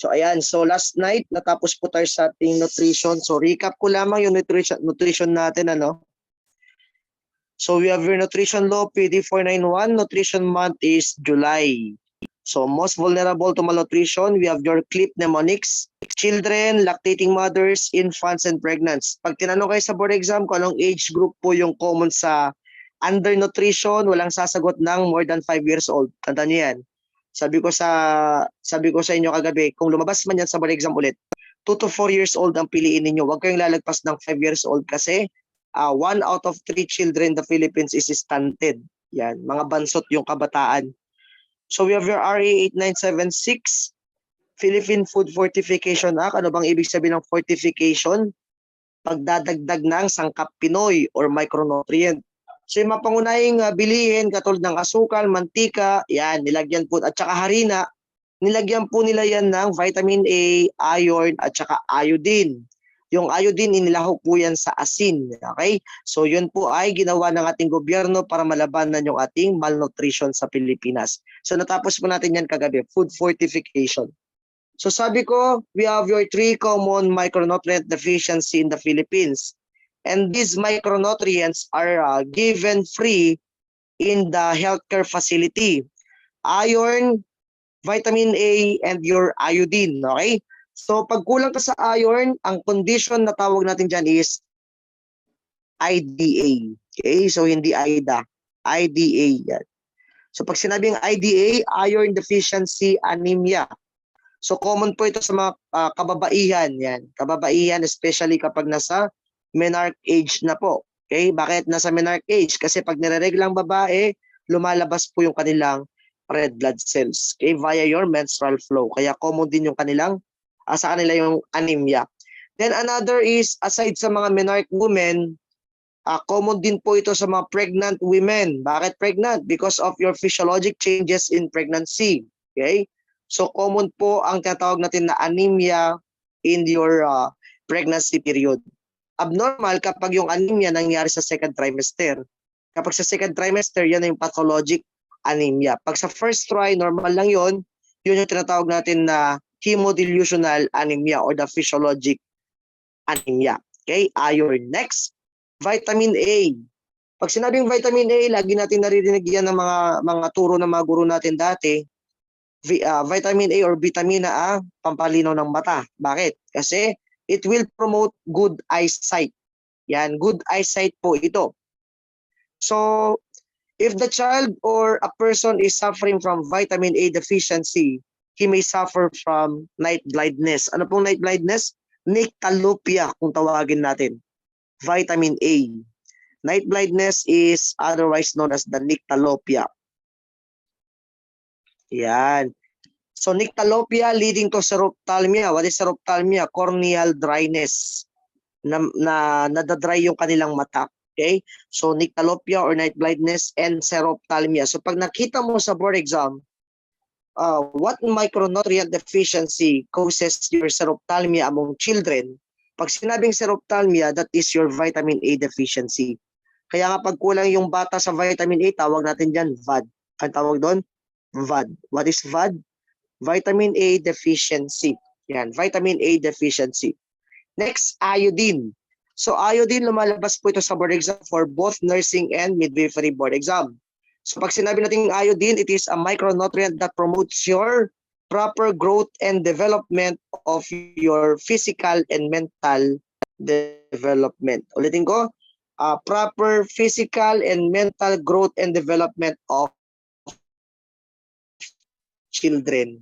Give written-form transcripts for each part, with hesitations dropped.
So ayan, so last night natapos po tayo sa ating nutrition. So recap ko lamang yung nutrition natin ano. So we have your nutrition law PD 491. Nutrition month is July. So most vulnerable to malnutrition, we have your CLIP mnemonics, children, lactating mothers, infants, and pregnants. Pag tinanong kayo sa board exam kung anong age group po yung common sa undernutrition, walang sasagot ng more than 5 years old. Tandaan niyo yan. Sabi ko sa inyo kagabi, kung lumabas man yan sa board exam ulit, 2 to 4 years old ang piliin ninyo. Huwag kayong lalagpas ng 5 years old kasi 1 out of 3 children in the Philippines is stunted. Yan, mga bansot yung kabataan. So we have your RA 8976, Philippine Food Fortification Act. Ano bang ibig sabihin ng fortification? Pagdadagdag ng sangkap Pinoy or micronutrient. So yung mga pangunahing bilihin katulad ng asukal, mantika, yan, nilagyan po, at saka harina, nilagyan po nila yan ng vitamin A, iron, at saka iodine. Yung iodine, inilahok po yan sa asin. Okay? So yun po ay ginawa ng ating gobyerno para malabanan yung ating malnutrition sa Pilipinas. So natapos po natin yan kagabi, food fortification. So sabi ko, we have your 3 common micronutrient deficiency in the Philippines. And these micronutrients are given free in the healthcare facility. Iron, vitamin A, and your iodine. Okay? So pag kulang ka sa iron, ang condition na tawag natin dyan is IDA. Okay? So hindi AIDA. IDA yan. So pag sinabing IDA, iron deficiency anemia. So common po ito sa mga kababaihan. Yan. Kababaihan especially kapag nasa menarche age na po. Okay? Bakit nasa menarche age? Kasi pag nirereglang babae, lumalabas po yung kanilang red blood cells. Okay? Via your menstrual flow. Kaya common din yung kanilang sa kanila yung anemia. Then another is, aside sa mga menarche women, common din po ito sa mga pregnant women. Bakit pregnant? Because of your physiologic changes in pregnancy. Okay? So common po ang tinatawag natin na anemia in your pregnancy period. Abnormal kapag yung anemia nangyari sa second trimester. Kapag sa second trimester, yan yung pathologic anemia. Pag sa first try, normal lang yun. Yun yung tinatawag natin na hemodilutional anemia or the physiologic anemia. Okay, iron. Next, vitamin A. Pag sinabing vitamin A, lagi natin naririnig yan ng mga turo ng mga guro natin dati. Vitamin A or vitamina A, pampalinaw ng mata. Bakit? Kasi it will promote good eyesight. Yan, good eyesight po ito. So, if the child or a person is suffering from vitamin A deficiency, he may suffer from night blindness. Ano pong night blindness? Nyctalopia kung tawagin natin. Vitamin A. Night blindness is otherwise known as the nyctalopia. Yan. So nyctalopia leading to serophthalmia. What is serophthalmia? Corneal dryness. Nadadry yung kanilang mata. Okay? So nyctalopia or night blindness and serophthalmia. So pag nakita mo sa board exam, what micronutrient deficiency causes your serophthalmia among children? Pag sinabing serophthalmia, that is your vitamin A deficiency. Kaya nga pag kulang yung bata sa vitamin A, tawag natin dyan VAD. Ang tawag doon? VAD. What is VAD? Vitamin A deficiency. Yan, vitamin A deficiency. Next, iodine. So iodine, lumalabas po ito sa board exam for both nursing and midwifery board exam. So pag sinabi natin iodine, it is a micronutrient that promotes your proper growth and development of your physical and mental development. Ulitin ko, proper physical and mental growth and development of children.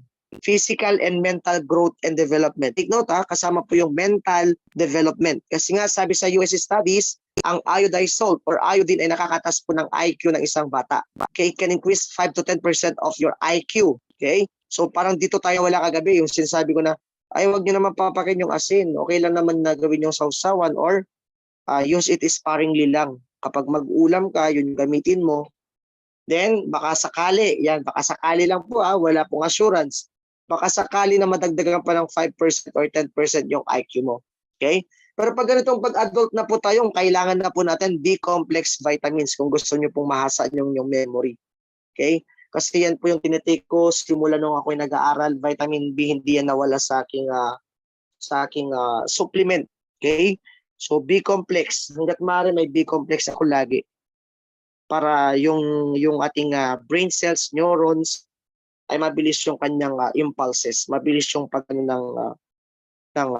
Physical and mental growth and development. Take note kasama po yung mental development. Kasi nga sabi sa US studies, ang iodized salt or iodine ay nakakatas po ng IQ ng isang bata. Okay, it can increase 5 to 10% of your IQ. Okay? So parang dito tayo wala kagabi, yung sinasabi ko na, ay wag nyo naman papakin yung asin. Okay lang naman na gawin yung sausawan or use it sparingly lang. Kapag mag-ulam ka, yun yung gamitin mo. Then, baka sakali, yan, baka sakali lang po wala pong assurance. Baka sakali na madagdagan pa ng 5% or 10% yung IQ mo. Okay? Pero pag ganitong pag-adult na po tayo, kailangan na po natin B-complex vitamins kung gusto nyo pong mahasa yung memory. Okay? Kasi yan po yung tinitake ko simula nung ako'y nag-aaral. Vitamin B hindi yan nawala sa aking supplement. Okay? So B complex, hangga't maaari may B complex ako lagi para yung ating brain cells, neurons ay mabilis yung kanyang impulses, mabilis yung pagano ng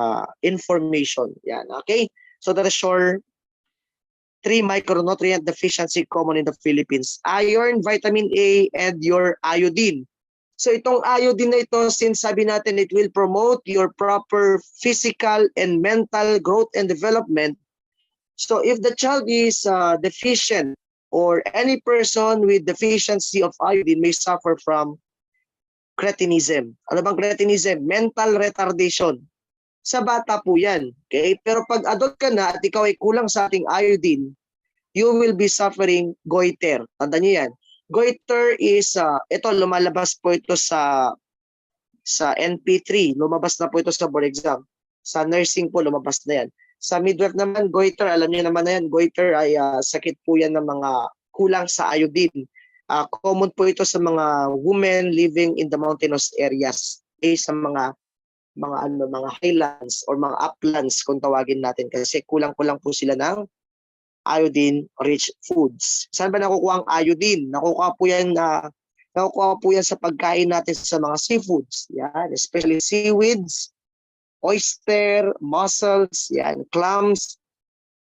information. Yan, okay? So that is sure 3 micronutrient deficiency common in the Philippines. Iron, vitamin A, and your iodine. So itong iodine na ito, since sabi natin it will promote your proper physical and mental growth and development. So if the child is deficient or any person with deficiency of iodine may suffer from cretinism. Ano bang cretinism? Mental retardation. Sa bata po yan. Okay? Pero pag adult ka na at ikaw ay kulang sa ating iodine, you will be suffering goiter. Tandaan niyo yan. Goiter is, ito lumalabas po ito sa NP3. Lumabas na po ito sa board exam. Sa nursing po lumabas na yan. Sa midwife naman, goiter, alam niyo naman na yan, goiter ay sakit po yan ng mga kulang sa iodine. Common po ito sa mga women living in the mountainous areas, sa mga highlands or mga uplands kung tawagin natin kasi kulang-kulang po sila ng iodine-rich foods. Saan ba nakukuha ang iodine? Nakukuha po yan sa pagkain natin sa mga seafoods. Yan, especially seaweeds, oyster, mussels, yan, clams.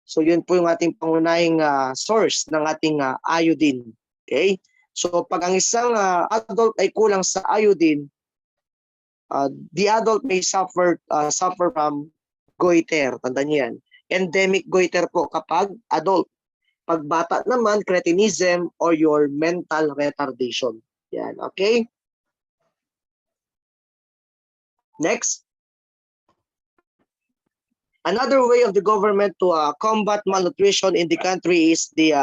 So yun po yung ating pangunahing source ng ating iodine. Okay? So pag ang isang adult ay kulang sa iodine, the adult may suffer from goiter. Tandaan niyo yan. Endemic goiter po kapag adult. Pag bata naman, cretinism or your mental retardation. Yan, okay? Next. Another way of the government to combat malnutrition in the country is the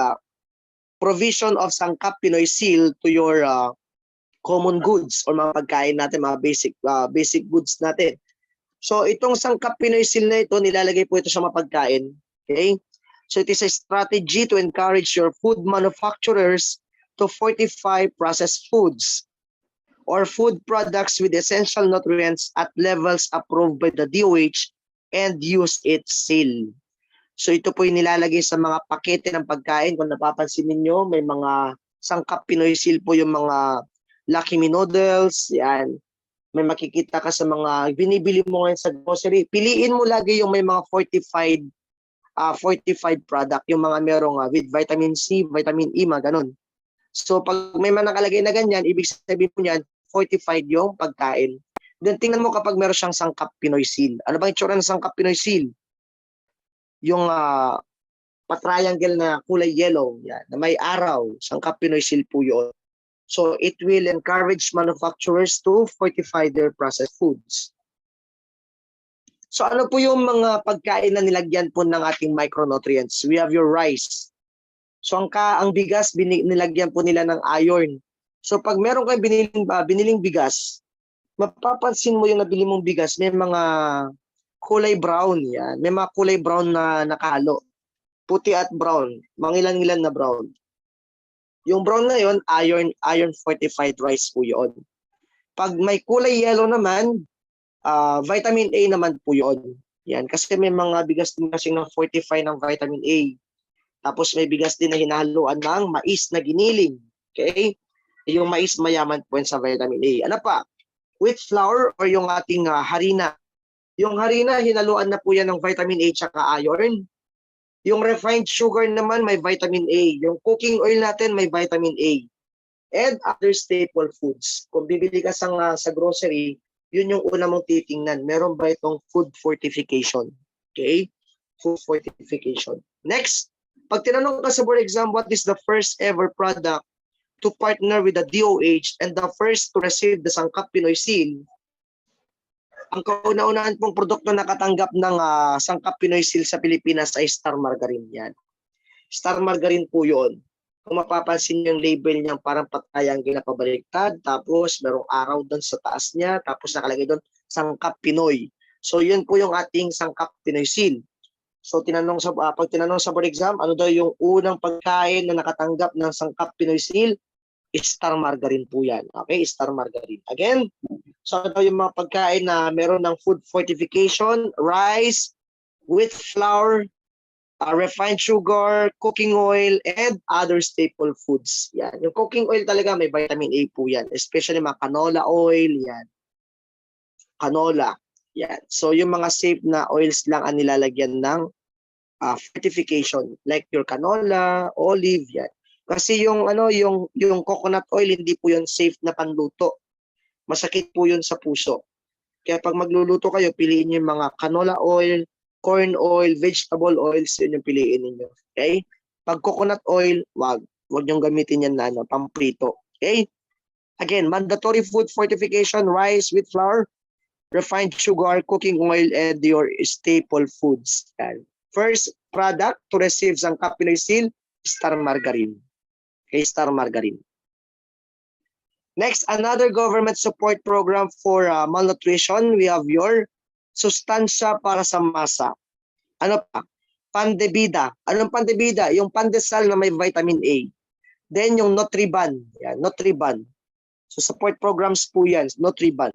provision of Sangkap Pinoy Seal to your common goods or mga pagkain natin, mga basic goods natin. So itong Sangkap Pinoy Seal na ito, nilalagay po ito sa mga pagkain. Okay? So it is a strategy to encourage your food manufacturers to fortify processed foods or food products with essential nutrients at levels approved by the DOH and use its seal. So ito po yung nilalagay sa mga pakete ng pagkain. Kung napapansin niyo, may mga Sangkap Pinoy Seal po yung mga Lucky Me noodles, yan. May makikita ka sa mga binibili mo ngayon sa grocery. Piliin mo lagi yung may mga fortified product, yung mga merong with vitamin C, vitamin E, mga ganun. So pag may mga nakalagay na ganyan, ibig sabihin po niyan, fortified yung pagkain. Then tingnan mo kapag meron siyang Sangkap Pinoy Seal. Ano bang itsura ng Sangkap Pinoy Seal? Yung pa-triangle na kulay yellow, yan, na may araw, Sangkap Pinoy Seal po yun. So it will encourage manufacturers to fortify their processed foods. So ano po yung mga pagkain na nilagyan po ng ating micronutrients? We have your rice. So ang bigas, nilagyan po nila ng iron. So pag meron kayong biniling bigas, mapapansin mo yung nabili mong bigas, may mga kulay brown yan. May mga kulay brown na nakahalo. Puti at brown. Mangilan-ilan na brown. Yung brown na yon, iron fortified rice po yun. Pag may kulay yellow naman, vitamin A naman po yun. Yan. Kasi may mga bigas din kasi ng fortify ng vitamin A. Tapos may bigas din na hinahaluan ng mais na giniling. Okay? Yung mais mayaman po sa vitamin A. Ano pa? Wheat flour or yung ating harina. Yung harina, hinaluan na po yan ng vitamin A tsaka iron. Yung refined sugar naman may vitamin A. Yung cooking oil natin may vitamin A. And other staple foods. Kung bibili ka sa grocery, yun yung una mong titingnan. Meron ba itong food fortification? Okay? Food fortification. Next, pag tinanong ka sa board exam, what is the first ever product to partner with the DOH and the first to receive the Sangkap Pinoy Seal? Ang kauna-unahan pong produkto na nakatanggap ng Sangkap Pinoy Seal sa Pilipinas ay Star Margarine yan. Star Margarine po yun. Kung mapapansin yung label niya, parang patayang ginapabaliktad, tapos merong araw doon sa taas niya, tapos nakalagay doon, Sangkap Pinoy. So yun po yung ating Sangkap Pinoy Seal. So pag tinanong sa board exam, ano daw yung unang pagkain na nakatanggap ng Sangkap Pinoy Seal? Star margarine po yan. Okay, star margarine. Again, so ano yung mga pagkain na meron ng food fortification, rice, wheat flour, refined sugar, cooking oil, and other staple foods. Yan. Yung cooking oil talaga may vitamin A po yan. Especially mga canola oil, yan. Canola. Yan. So yung mga safe na oils lang ang nilalagyan ng fortification. Like your canola, olive, yan. Kasi yung coconut oil hindi po yun safe na panluto. Masakit po yun sa puso. Kaya pag magluluto kayo, piliin niyo yung mga canola oil, corn oil, vegetable oils, yun yung piliin niyo. Okay? Pag coconut oil, wag niyong gamitin yan na pamprito. Okay? Again, mandatory food fortification, rice with flour, refined sugar, cooking oil, and your staple foods. Yan. First product to receive ang Pinoy Seal, Star Margarine. Okay, Star Margarine. Next, another government support program for malnutrition. We have your Sustansya para sa masa. Ano pa? Pandebida. Anong pandebida? Yung pandesal na may vitamin A. Then yung Nutriban. Yan, Nutriban. So support programs po yan, Nutriban.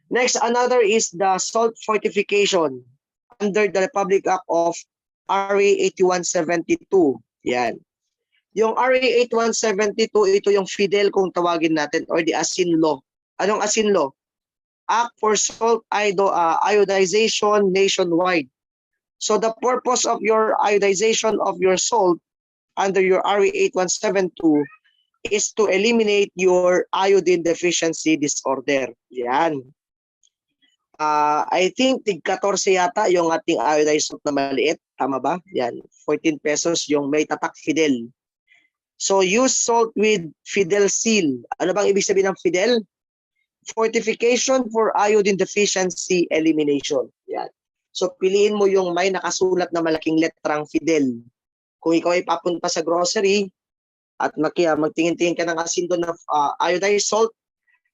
Next, another is the salt fortification under the Republic Act of RA 8172. Yan. Yung RA 8172, ito yung FIDEL kung tawagin natin or the ASIN law. Anong ASIN law? Act for Salt Iodization Nationwide. So the purpose of your iodization of your salt under your RA 8172 is to eliminate your iodine deficiency disorder. Yan. I think tig-14 yata yung ating iodized salt na maliit. Tama ba? Yan. 14 pesos yung may tatak Fidel. So use salt with Fidel Seal. Ano bang ibig sabihin ng Fidel? Fortification for iodine deficiency elimination. Yan. So piliin mo yung may nakasulat na malaking letrang Fidel. Kung ikaw ay papunta sa grocery at magtingin-tingin ka ng asin doon na iodized salt,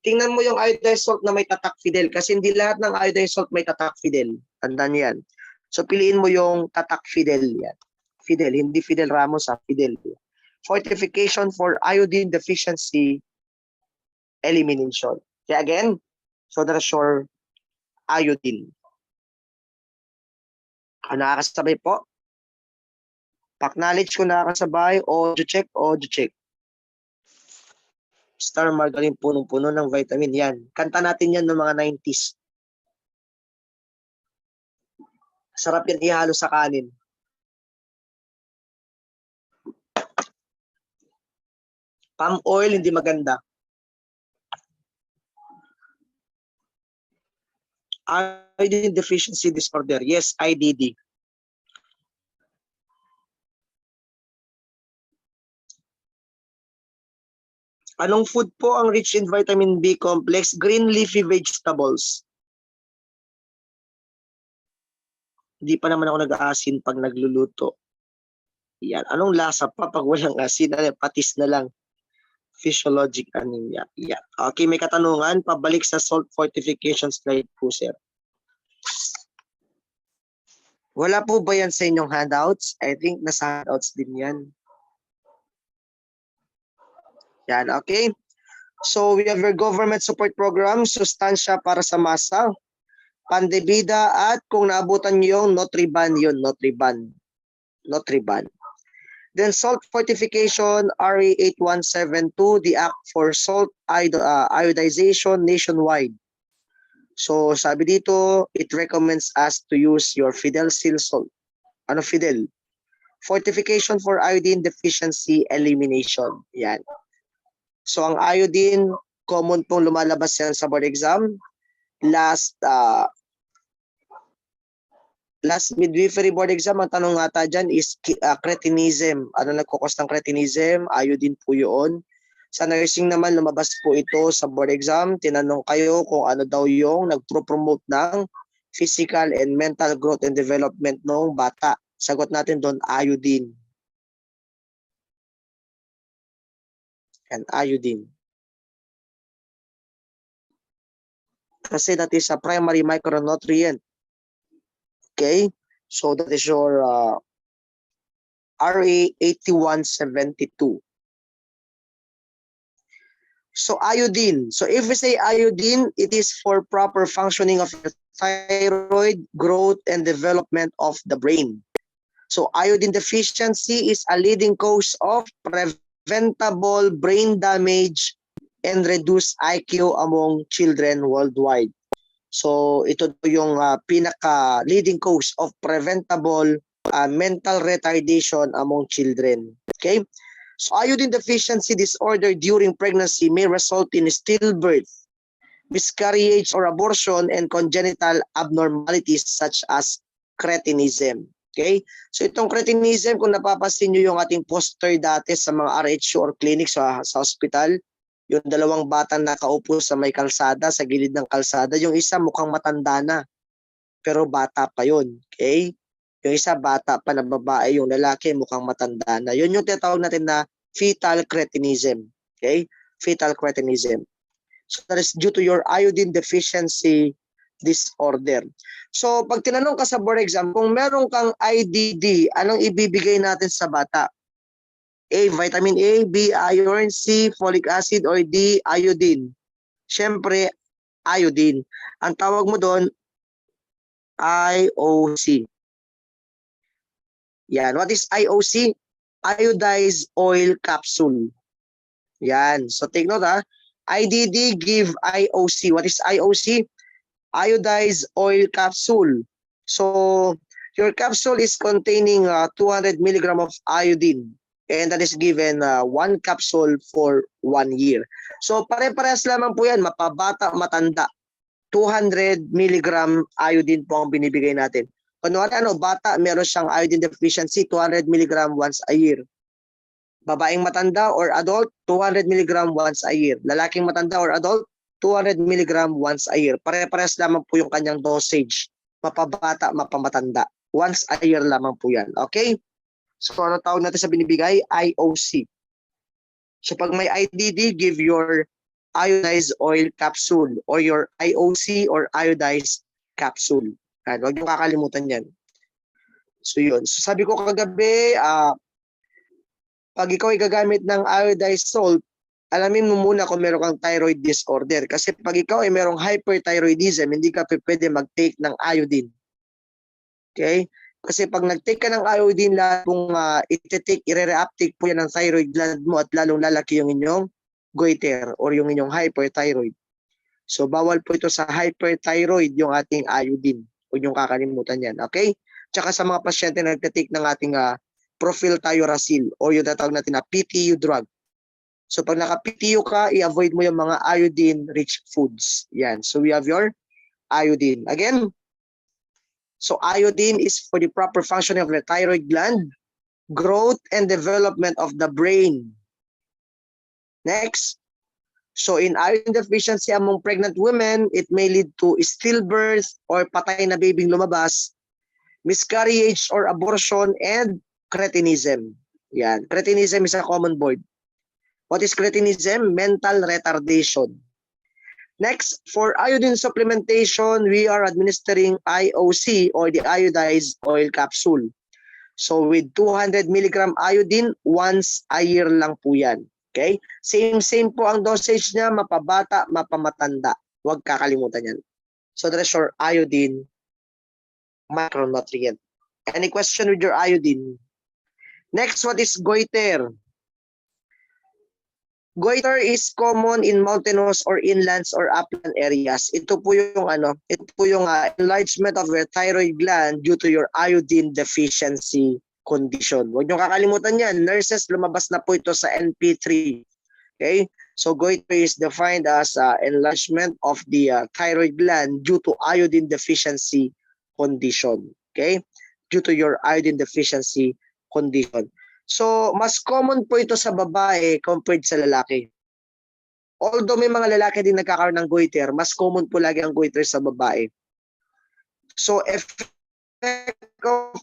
tingnan mo yung iodized salt na may tatak Fidel kasi hindi lahat ng iodized salt may tatak Fidel. Tandaan yan. So piliin mo yung tatak Fidel yan. Fidel, hindi Fidel Ramos Fidel. Fortification for iodine deficiency elimination. Kaya again, so that's your iodine. Nakakasabay po? Pack-knowledge ko nakakasabay, audio check. Star Margarine, punong-puno ng vitamin. Yan. Kanta natin yan ng mga 90s. Sarap yan ihalo sa kanin. Palm oil, hindi maganda. Iodine deficiency disorder. Yes, IDD. Anong food po ang rich in vitamin B complex? Green leafy vegetables. Hindi pa naman ako nag-aasin pag nagluluto. Yan. Anong lasa pa pag walang asin? Patis na lang. Physiologic anemia. Yan. Okay, may katanungan. Pabalik sa salt fortification slide po, sir. Wala po ba yan sa inyong handouts? I think nasa handouts din yan. Yan, okay. So we have your government support program, Sustansya para sa masa, Pandebida, at kung naabutan niyo yung Nutriban, yun, Nutriban. Then salt fortification, RA 8172, the Act for Salt Iodization Nationwide. So sabi dito, it recommends us to use your Fidel Seal salt. Ano Fidel? Fortification for iodine deficiency elimination. Yan. So ang iodine, common pong lumalabas yan sa board exam. Last midwifery board exam, ang tanong nga dyan is cretinism. Ano nagkukos ng cretinism? Iodine po yun. Sa nursing naman, lumabas po ito sa board exam. Tinanong kayo kung ano daw yung nagpro-promote ng physical and mental growth and development ng bata. Sagot natin doon, iodine. And iodine. Kasi that is a primary micronutrient. Okay? So that is your RA 8172. So iodine. So if we say iodine, it is for proper functioning of the thyroid, growth, and development of the brain. So iodine deficiency is a leading cause of preventable brain damage and reduced IQ among children worldwide. So ito yung pinaka-leading cause of preventable mental retardation among children. Okay? So iodine deficiency disorder during pregnancy may result in stillbirth, miscarriage or abortion, and congenital abnormalities such as cretinism. Okay? So itong cretinism, kung napapansin nyo yung ating poster dati sa mga RHU or clinic sa hospital, yung dalawang batang nakaupo sa may kalsada, sa gilid ng kalsada, yung isa mukhang matanda na, pero bata pa yun. Okay? Yung isa bata pa na babae, yung lalaki mukhang matanda na. Yun yung tinatawag natin na fetal cretinism. Okay? Fetal cretinism. So that is due to your iodine deficiency disorder. So pag tinanong ka sa board exam, kung meron kang IDD, anong ibibigay natin sa bata? A, vitamin A, B, iron, C, folic acid, or D, iodine. Siyempre, iodine. Ang tawag mo doon, IOC. Yan. What is IOC? Iodized oil capsule. Yan. So take note ha. IDD give IOC. What is IOC? Iodized oil capsule. So your capsule is containing 200 milligram of iodine. And that is given 1 capsule for 1 year. So pare-parehas lamang po yan, mapabata, matanda. 200 milligram iodine po ang binibigay natin. Kunwari bata, meron siyang iodine deficiency, 200 milligram once a year. Babaeng matanda or adult, 200 milligram once a year. Lalaking matanda or adult, 200 milligram once a year. Pare-parehas lamang po yung kanyang dosage. Mapabata, mapamatanda. Once a year lamang po yan. Okay? So ano tawag natin sa binibigay? IOC. So pag may IDD, give your iodized oil capsule or your IOC or iodized capsule. Huwag niyo kakalimutan yan. So yun. So sabi ko kagabi, pag ikaw ay gagamit ng iodized salt, alamin mo muna kung meron kang thyroid disorder. Kasi pag ikaw ay merong hyperthyroidism, hindi ka pwede mag-take ng iodine. Okay? Kasi pag nag-take ka ng iodine, lalong iti-take, ire-reuptake po yan ng thyroid gland mo at lalong lalaki yung inyong goiter or yung inyong hyperthyroid. So bawal po ito sa hyperthyroid yung ating iodine. Huwag niyong kakalimutan yan. Okay? Tsaka sa mga pasyente na nagtitake ng ating profilthiuracil o yung tatawag natin na PTU drug. So pag naka-PTU ka, i-avoid mo yung mga iodine-rich foods. Yan. So we have your iodine. Again, so iodine is for the proper functioning of the thyroid gland, growth and development of the brain. Next. So in iodine deficiency among pregnant women, it may lead to stillbirth or patay na babying lumabas, miscarriage or abortion, and cretinism. Yan. Cretinism is a common word. What is cretinism? Mental retardation. Next, for iodine supplementation, we are administering IOC or the iodized oil capsule. So with 200 milligram iodine, once a year lang po yan. Okay? Same po ang dosage niya, mapabata, mapamatanda. Huwag kakalimutan yan. So that is your iodine macronutrient. Any question with your iodine? Next, what is goiter? Goiter is common in mountainous or inlands or upland areas. Ito po yung enlargement of your thyroid gland due to your iodine deficiency condition. Huwag niyo kakalimutan yan. Nurses, lumabas na po ito sa NP3. Okay? So goiter is defined as enlargement of the thyroid gland due to iodine deficiency condition. Okay? Due to your iodine deficiency condition. So, mas common po ito sa babae compared sa lalaki. Although may mga lalaki din nagkakaroon ng goiter, mas common po lagi ang goiter sa babae. So, effect of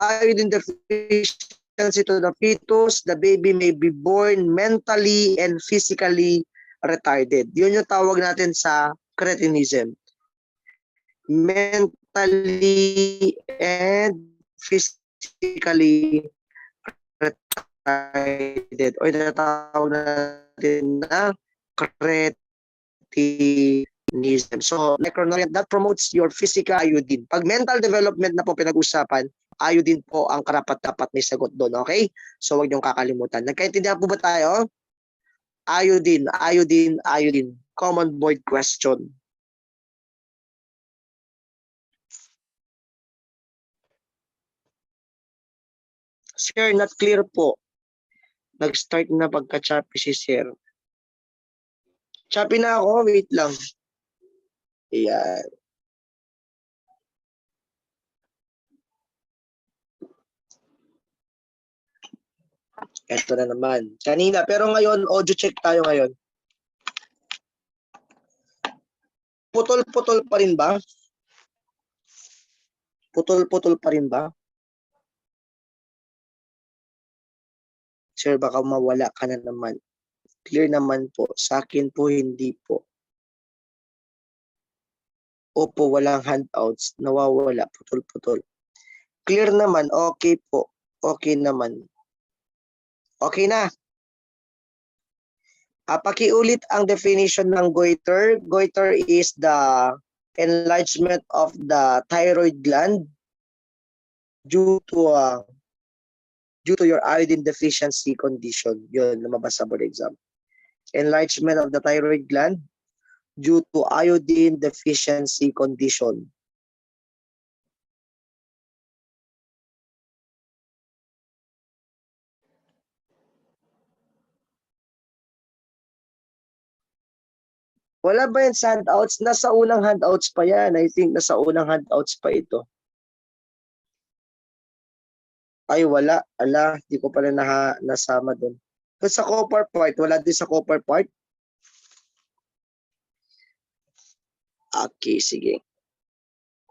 iodine deficiency to the fetus, the baby may be born mentally and physically retarded. Yun yung tawag natin sa cretinism. Mentally and physically retarded o tinatawag natin na cretinism. So, micronutrient that promotes your physical iodine. Pag mental development na po pinag-usapan, iodine po ang karapat-dapat may sagot doon, okay? So, huwag niyong kakalimutan. Nagkaintindihan po ba tayo? Iodine, iodine, iodine. Common board question. Sir, not clear po. Nag-start na pagka-choppy si Sir. Choppy na ako, wait lang. Ayan. Ito na naman. Kanina, pero ngayon, audio check tayo ngayon. Putol-putol pa rin ba? Putol-putol pa rin ba? Sir, baka mawala ka na naman. Clear naman po. Sa akin po, hindi po. Opo, walang handouts. Nawawala. Putol-putol. Clear naman. Okay po. Okay naman. Okay na. Pakiulit ang definition ng goiter. Goiter is the enlargement of the thyroid gland due to your iodine deficiency condition. Yun, lumabas sa board exam. Enlargement of the thyroid gland due to iodine deficiency condition. Wala ba yan sa handouts? Nasa unang handouts pa yan. I think nasa unang handouts pa ito. Ay, wala. Ala, di ko pala nasama doon. But sa copper part, wala din sa copper part. Okay, sige.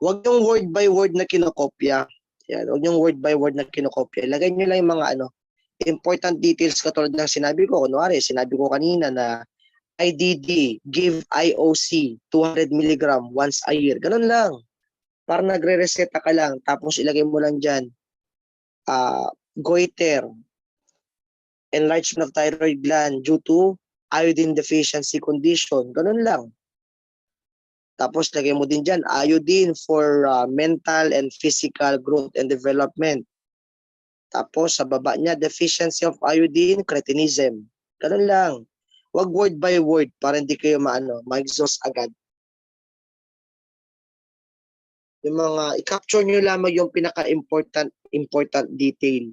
Huwag yung word by word na kinokopya. Yan, huwag yung word by word na kinokopya. Lagay nyo lang yung mga important details katulad ng sinabi ko. Kunwari, sinabi ko kanina na IDD, give IOC, 200 mg once a year. Ganun lang. Para nagre-reseta ka lang. Tapos ilagay mo lang dyan, goiter, enlargement of thyroid gland due to iodine deficiency condition. Ganun lang. Tapos lagay mo din dyan, iodine for mental and physical growth and development. Tapos sa baba niya, deficiency of iodine, cretinism. Ganun lang. Wag word by word para hindi kayo ma-exhaust agad. Yung mga, i-capture nyo lamang yung pinaka-important detail.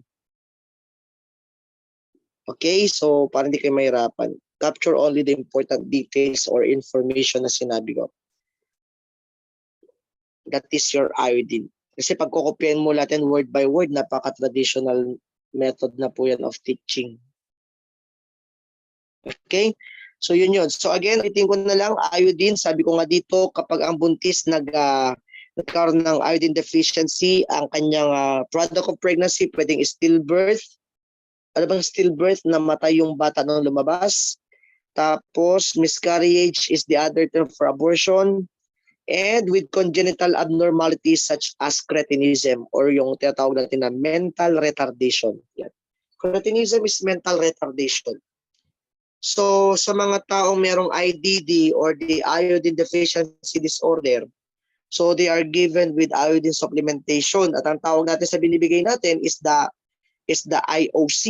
Okay, so para hindi kayo mahirapan. Capture only the important details or information na sinabi ko. That is your iodine. Kasi pag kukopyahin mo natin word by word, napaka-traditional method na po yan of teaching. Okay? So yun yun. So again, itin ko na lang, iodine, sabi ko nga dito, kapag ang buntis nagkaroon ng iodine deficiency, ang kanyang product of pregnancy, pwedeng stillbirth. Ano bang stillbirth? Namatay yung bata nung lumabas. Tapos, miscarriage is the other term for abortion. And with congenital abnormalities such as cretinism or yung tinatawag natin na mental retardation. Yan. Cretinism is mental retardation. So, sa mga taong merong IDD or the iodine deficiency disorder, so they are given with iodine supplementation. At ang tawag natin sa binibigay natin is the IOC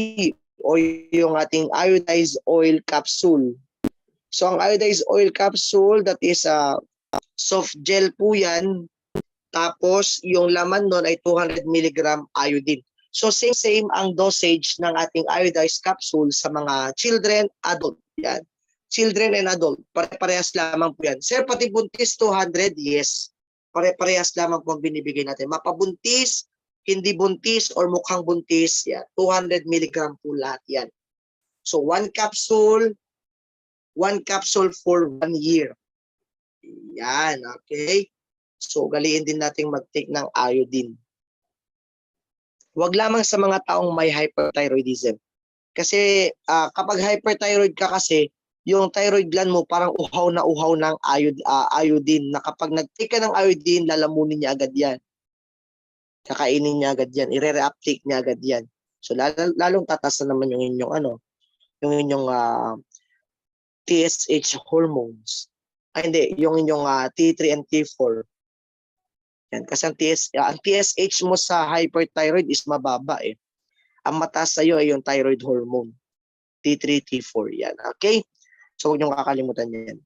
o yung ating iodized oil capsule. So, ang iodized oil capsule, that is soft gel po yan. Tapos, yung laman nun ay 200 mg iodine. So, same ang dosage ng ating iodized capsule sa mga children, adult. Yan. Children and adult. Pare-parehas lamang po yan. Sir, pati buntis 200? Yes. Pare-parehas lamang po ang binibigay natin. Mapabuntis, hindi buntis, or mukhang buntis, yan. 200 mg po lahat yan. So, one capsule for 1 year. Yan, okay? So, galiin din natin mag-take ng iodine. Huwag lamang sa mga taong may hyperthyroidism. Kasi kapag hyperthyroid ka kasi, yung thyroid gland mo parang uhaw ng iodine na kapag nag-take ka ng iodine, lalamunin niya agad yan. Kakainin niya agad yan. I-re-uptake niya agad yan. So, lalong tatas na naman yung inyong TSH hormones. Ay hindi, yung inyong T3 and T4. Yan, kasi ang TSH mo sa hyperthyroid is mababa eh. Ang mataas sa'yo ay yung thyroid hormone. T3, T4. Yan. Okay? So, huwag niyong kakalimutan yan.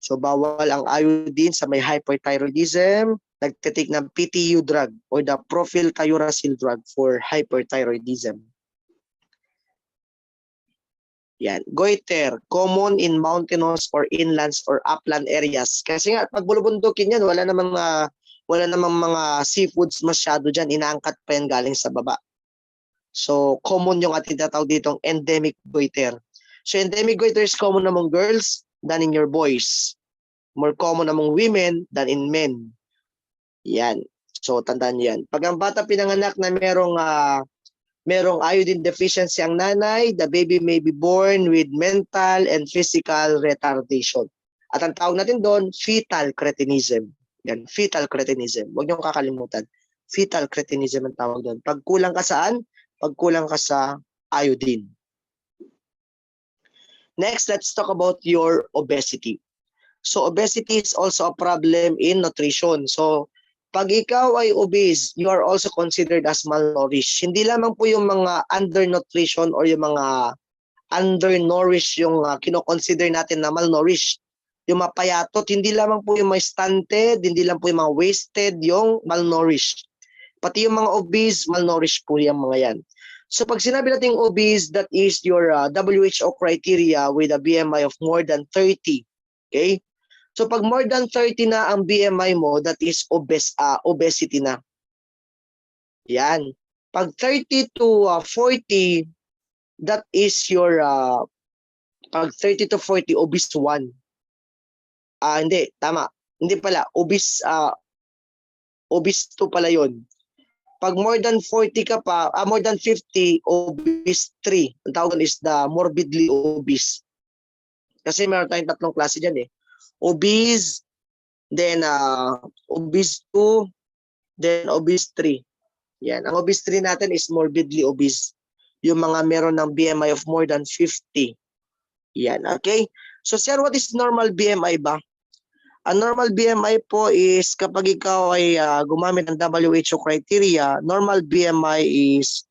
So, bawal ang iodine sa may hyperthyroidism. Nagtitake ng PTU drug or the propylthiouracil drug for hyperthyroidism. Yan. Goiter, common in mountainous or inlands or upland areas. Kasi nga, pag bulubundukin yan, wala namang mga seafoods masyado dyan. Inaangkat pa yan galing sa baba. So, common yung ating tatawag ditong endemic goiter. So, endemic goiter is common among girls than in your boys. More common among women than in men. Yan. So, tandaan yan. Pag ang bata pinanganak na merong iodine deficiency ang nanay, the baby may be born with mental and physical retardation. At ang tawag natin doon, fetal cretinism. Yan, fetal cretinism. Huwag niyong kakalimutan. Fetal cretinism ang tawag doon. Pag kulang ka saan? Pag kulang ka sa iodine. Next, let's talk about your obesity. So, obesity is also a problem in nutrition. So, pag ikaw ay obese, you are also considered as malnourished. Hindi lamang po yung mga undernutrition or yung mga undernourished yung kino-consider natin na malnourished. Yung mapayatot, hindi lamang po yung may stunted, hindi lang po yung mga wasted, yung malnourished. Pati yung mga obese, malnourished po yung mga yan. So pag sinabi natin obese, that is your WHO criteria with a BMI of more than 30. Okay? So pag more than 30 na ang BMI mo, that is obesity na. Yan. Pag 30 to 40, that is your pag 30 to 40 obese 1. Hindi, tama. Hindi pala, obese 2 pala 'yon. Pag more than 40 ka pa, more than 50, obese 3. Ang tawag is the morbidly obese. Kasi meron tayong tatlong klase diyan eh. Obese, then obese 2, then obese 3. Yan. Ang obese 3 natin is morbidly obese. Yung mga meron ng BMI of more than 50. Yan. Okay? So, sir, what is normal BMI ba? Ang normal BMI po is kapag ikaw ay gumamit ng WHO criteria, normal BMI is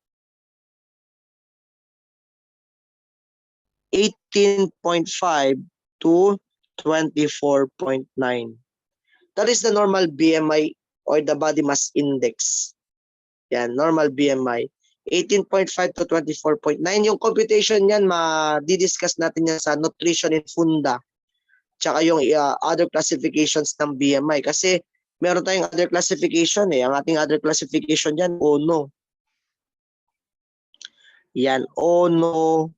18.5 to 24.9. That is the normal BMI or the body mass index. Yan, normal BMI. 18.5 to 24.9. Yung computation niyan, ma-discuss natin yan sa nutrition in funda. Tsaka yung other classifications ng BMI. Kasi meron tayong other classification eh. Ang ating other classification yan, ONO. Yan, ONO.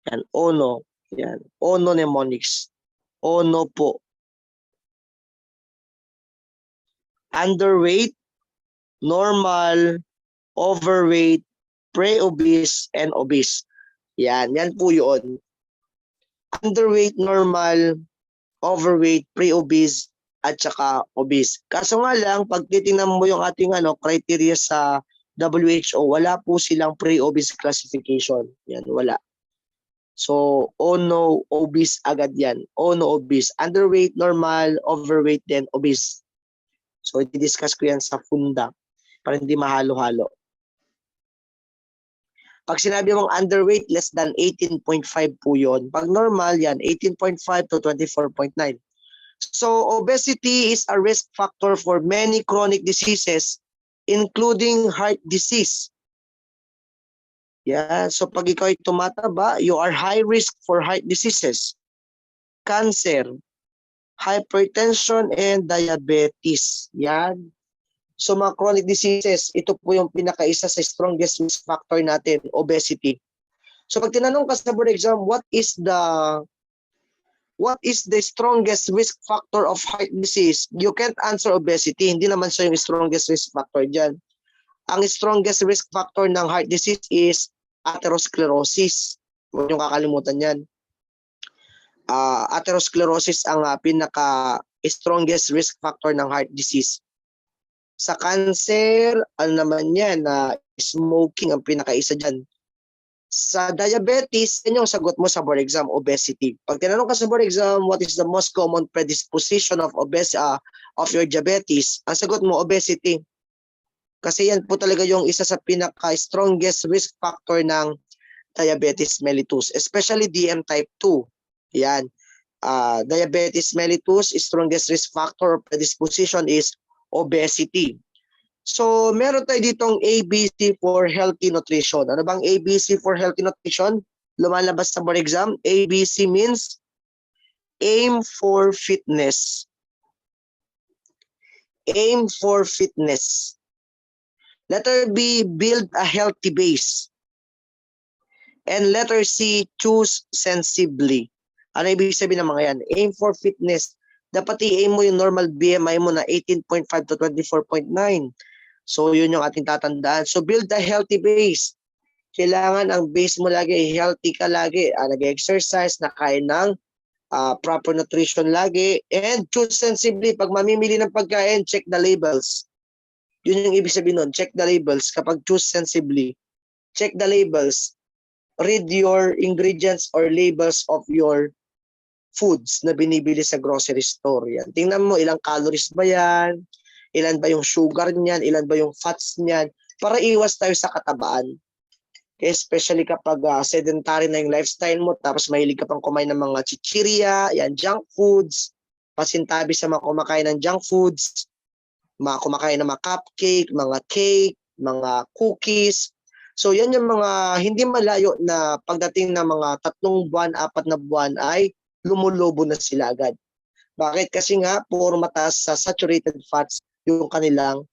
Yan, ONO. Yan, ONO mnemonics. ONO po. Underweight, normal, overweight, pre-obese, and obese. Yan po yun. Underweight, normal, overweight, pre-obese, at saka obese. Kaso nga lang, pag titingnan mo yung ating criteria sa WHO, wala po silang pre-obese classification. Yan, wala. So, ONO, obese agad yan. ONO, obese. Underweight, normal, overweight, then obese. So, i-discuss ko yan sa funda para hindi mahalo-halo. Pag sinabi mong underweight, less than 18.5 po yun. Pag normal, yan, 18.5 to 24.9. So, obesity is a risk factor for many chronic diseases, including heart disease. Yeah, so pag ikaw ay tumataba, you are high risk for heart diseases, cancer, hypertension, and diabetes. Yan. So mga chronic diseases, ito po yung pinakaisa sa strongest risk factor natin, obesity. So pag tinanong ka sa board exam, what is the strongest risk factor of heart disease? You can't answer obesity. Hindi naman siya yung strongest risk factor dyan. Ang strongest risk factor ng heart disease is atherosclerosis. Huwag niyong kakalimutan yan. Atherosclerosis ang pinaka-strongest risk factor ng heart disease. Sa cancer, ano naman yan, smoking ang pinakaisa dyan. Sa diabetes, yan yung sagot mo sa board exam, obesity. Pag tinanong ka sa board exam, what is the most common predisposition of of your diabetes? Ang sagot mo, obesity. Kasi yan po talaga yung isa sa pinaka-strongest risk factor ng diabetes mellitus, especially DM type 2. Yan. Diabetes mellitus, strongest risk factor or predisposition is obesity. So, meron tayo ditong ABC for healthy nutrition. Ano bang ABC for healthy nutrition? Lumalabas sa board exam. ABC means aim for fitness. Aim for fitness. Letter B, build a healthy base. And letter C, choose sensibly. Ano ibig sabihin ng mga yan? Aim for fitness. Dapat i-aim mo yung normal BMI mo na 18.5 to 24.9. So, yun yung ating tatandaan. So, build a healthy base. Kailangan ang base mo lagi, healthy ka lagi. Nag-exercise, nakain ng proper nutrition lagi. And choose sensibly. Pag mamimili ng pagkain, check the labels. Yun yung ibig sabihin nun. Check the labels. Kapag choose sensibly, check the labels. Read your ingredients or labels of your foods na binibili sa grocery store. Yan. Tingnan mo ilang calories ba yan, ilan ba yung sugar niyan, ilan ba yung fats niyan, para iwas tayo sa katabaan. Especially kapag sedentary na yung lifestyle mo, tapos mahilig ka pang kumain ng mga chichirya, yan, junk foods, pasintabi sa mga kumakain ng junk foods, mga kumakain ng mga cupcake, mga cake, mga cookies. So yan yung mga hindi malayo na pagdating ng mga 3 buwan, 4 na buwan ay lumulobo na sila agad. Bakit? Kasi nga, puro mataas sa saturated fats yung kanilang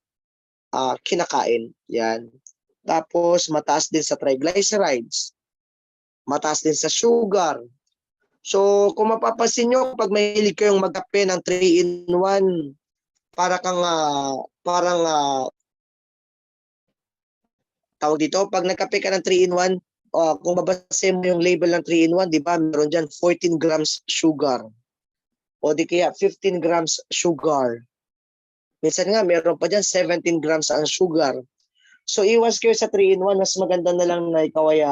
kinakain. Yan. Tapos, mataas din sa triglycerides. Mataas din sa sugar. So, kung mapapansin nyo, pag mahilig kayong magkape ng 3-in-1, tawag dito, pag nagkape ka ng 3-in-1, kung babasahin mo yung label ng 3-in-1, di ba, meron dyan 14 grams sugar. O di kaya 15 grams sugar. Minsan nga, meron pa dyan 17 grams ang sugar. So, iwas kayo sa 3-in-1. Mas maganda na lang na ikaw ay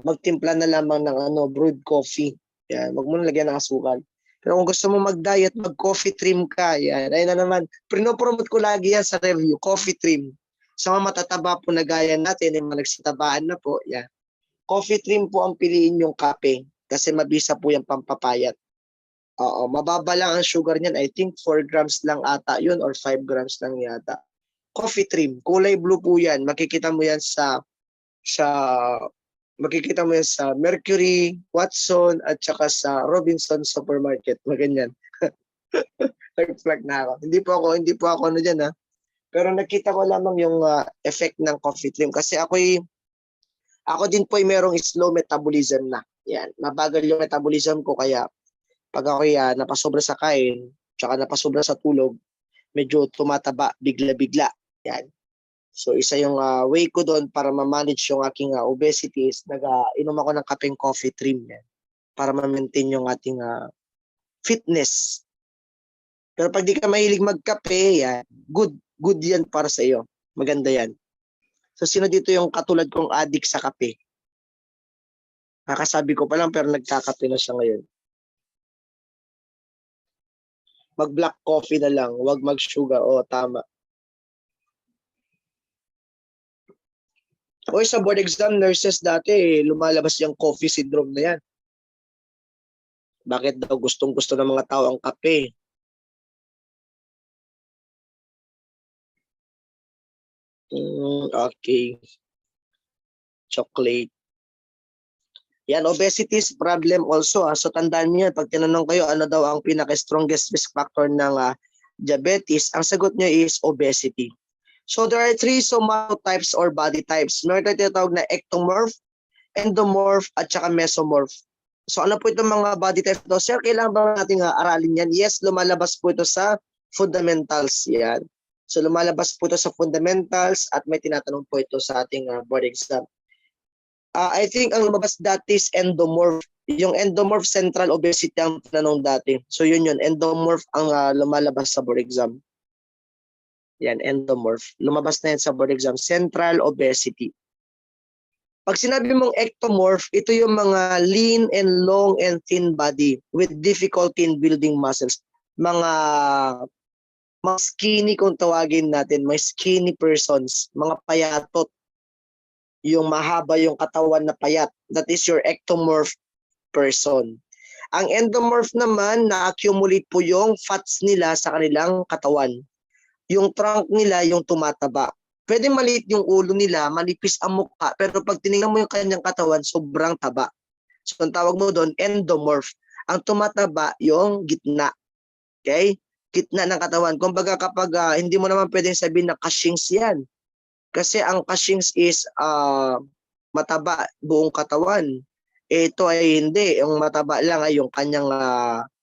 magtimpla na lamang ng brewed coffee. Yan, wag mo na lagyan ng asukal. Pero kung gusto mo mag-diet, mag-coffee trim ka. Yan, ayun na naman. Pinopromote ko lagi yan sa review, coffee trim. Sa mga matataba po na gaya natin, yung mga nagsitabaan na po, yan. Coffee trim po ang piliin yung kape kasi mabisa po yung pampapayat. Oo, mababa lang ang sugar niyan. I think 4 grams lang ata yun or 5 grams lang yata. Coffee trim, kulay blue po yan. Makikita mo yan sa Mercury, Watson at saka sa Robinson Supermarket. Maganyan. Nag-flag na ako. Hindi po ako ano diyan ha. Pero nakita ko lamang yung effect ng coffee trim kasi ako din po ay merong slow metabolism na. Yan, mabagal yung metabolism ko kaya pag ako napasobra sa kain, tsaka napasobra sa tulog, medyo tumataba bigla-bigla. Yan. So isa yung way ko doon para ma-manage yung aking obesity is nag-inom ako ng kapeng coffee trim yan para ma-maintain yung ating fitness. Pero pag di ka mahilig magkape, yan, good yan para sa iyo. Maganda yan. So sino dito yung katulad kong addict sa kape? Kakasabi ko pa lang pero nagkakape na siya ngayon. Mag-black coffee na lang, wag mag-sugar. O, tama. O sa board exam, nurses dati, lumalabas yung coffee syndrome na yan. Bakit daw gustong-gusto ng mga tao ang kape? Okay. Chocolate. Yan, obesity is problem also. So tandaan niyo, pag tinanong kayo ano daw ang pinaka-strongest risk factor ng diabetes, ang sagot niyo is obesity. So there are 3 somatotypes or body types. Meron tayo tinatawag na ectomorph, endomorph, at saka mesomorph. So ano po itong mga body types ito? Sir, kailangan ba natin aralin yan? Yes, lumalabas po ito sa fundamentals. Yan. So lumalabas po ito sa fundamentals at may tinatanong po ito sa ating board exam. I think ang lumabas dati is endomorph. Yung endomorph central obesity ang tinanong dati. So yun, endomorph ang lumalabas sa board exam. Yan, endomorph. Lumabas na yan sa board exam. Central obesity. Pag sinabi mong ectomorph, ito yung mga lean and long and thin body with difficulty in building muscles. Mga skinny kung tawagin natin, may skinny persons, mga payatot, yung mahaba yung katawan na payat. That is your ectomorph person. Ang endomorph naman, na-accumulate po yung fats nila sa kanilang katawan. Yung trunk nila, yung tumataba. Pwede maliit yung ulo nila, manipis ang mukha, pero pag tinignan mo yung kanyang katawan, sobrang taba. So, ang tawag mo doon, endomorph. Ang tumataba, yung gitna. Okay? Gitna ng katawan. Kumbaga kapag hindi mo naman pwedeng sabihin na Cushing's yan. Kasi ang Cushing's is mataba buong katawan. Ito ay hindi. Yung mataba lang ay yung kanyang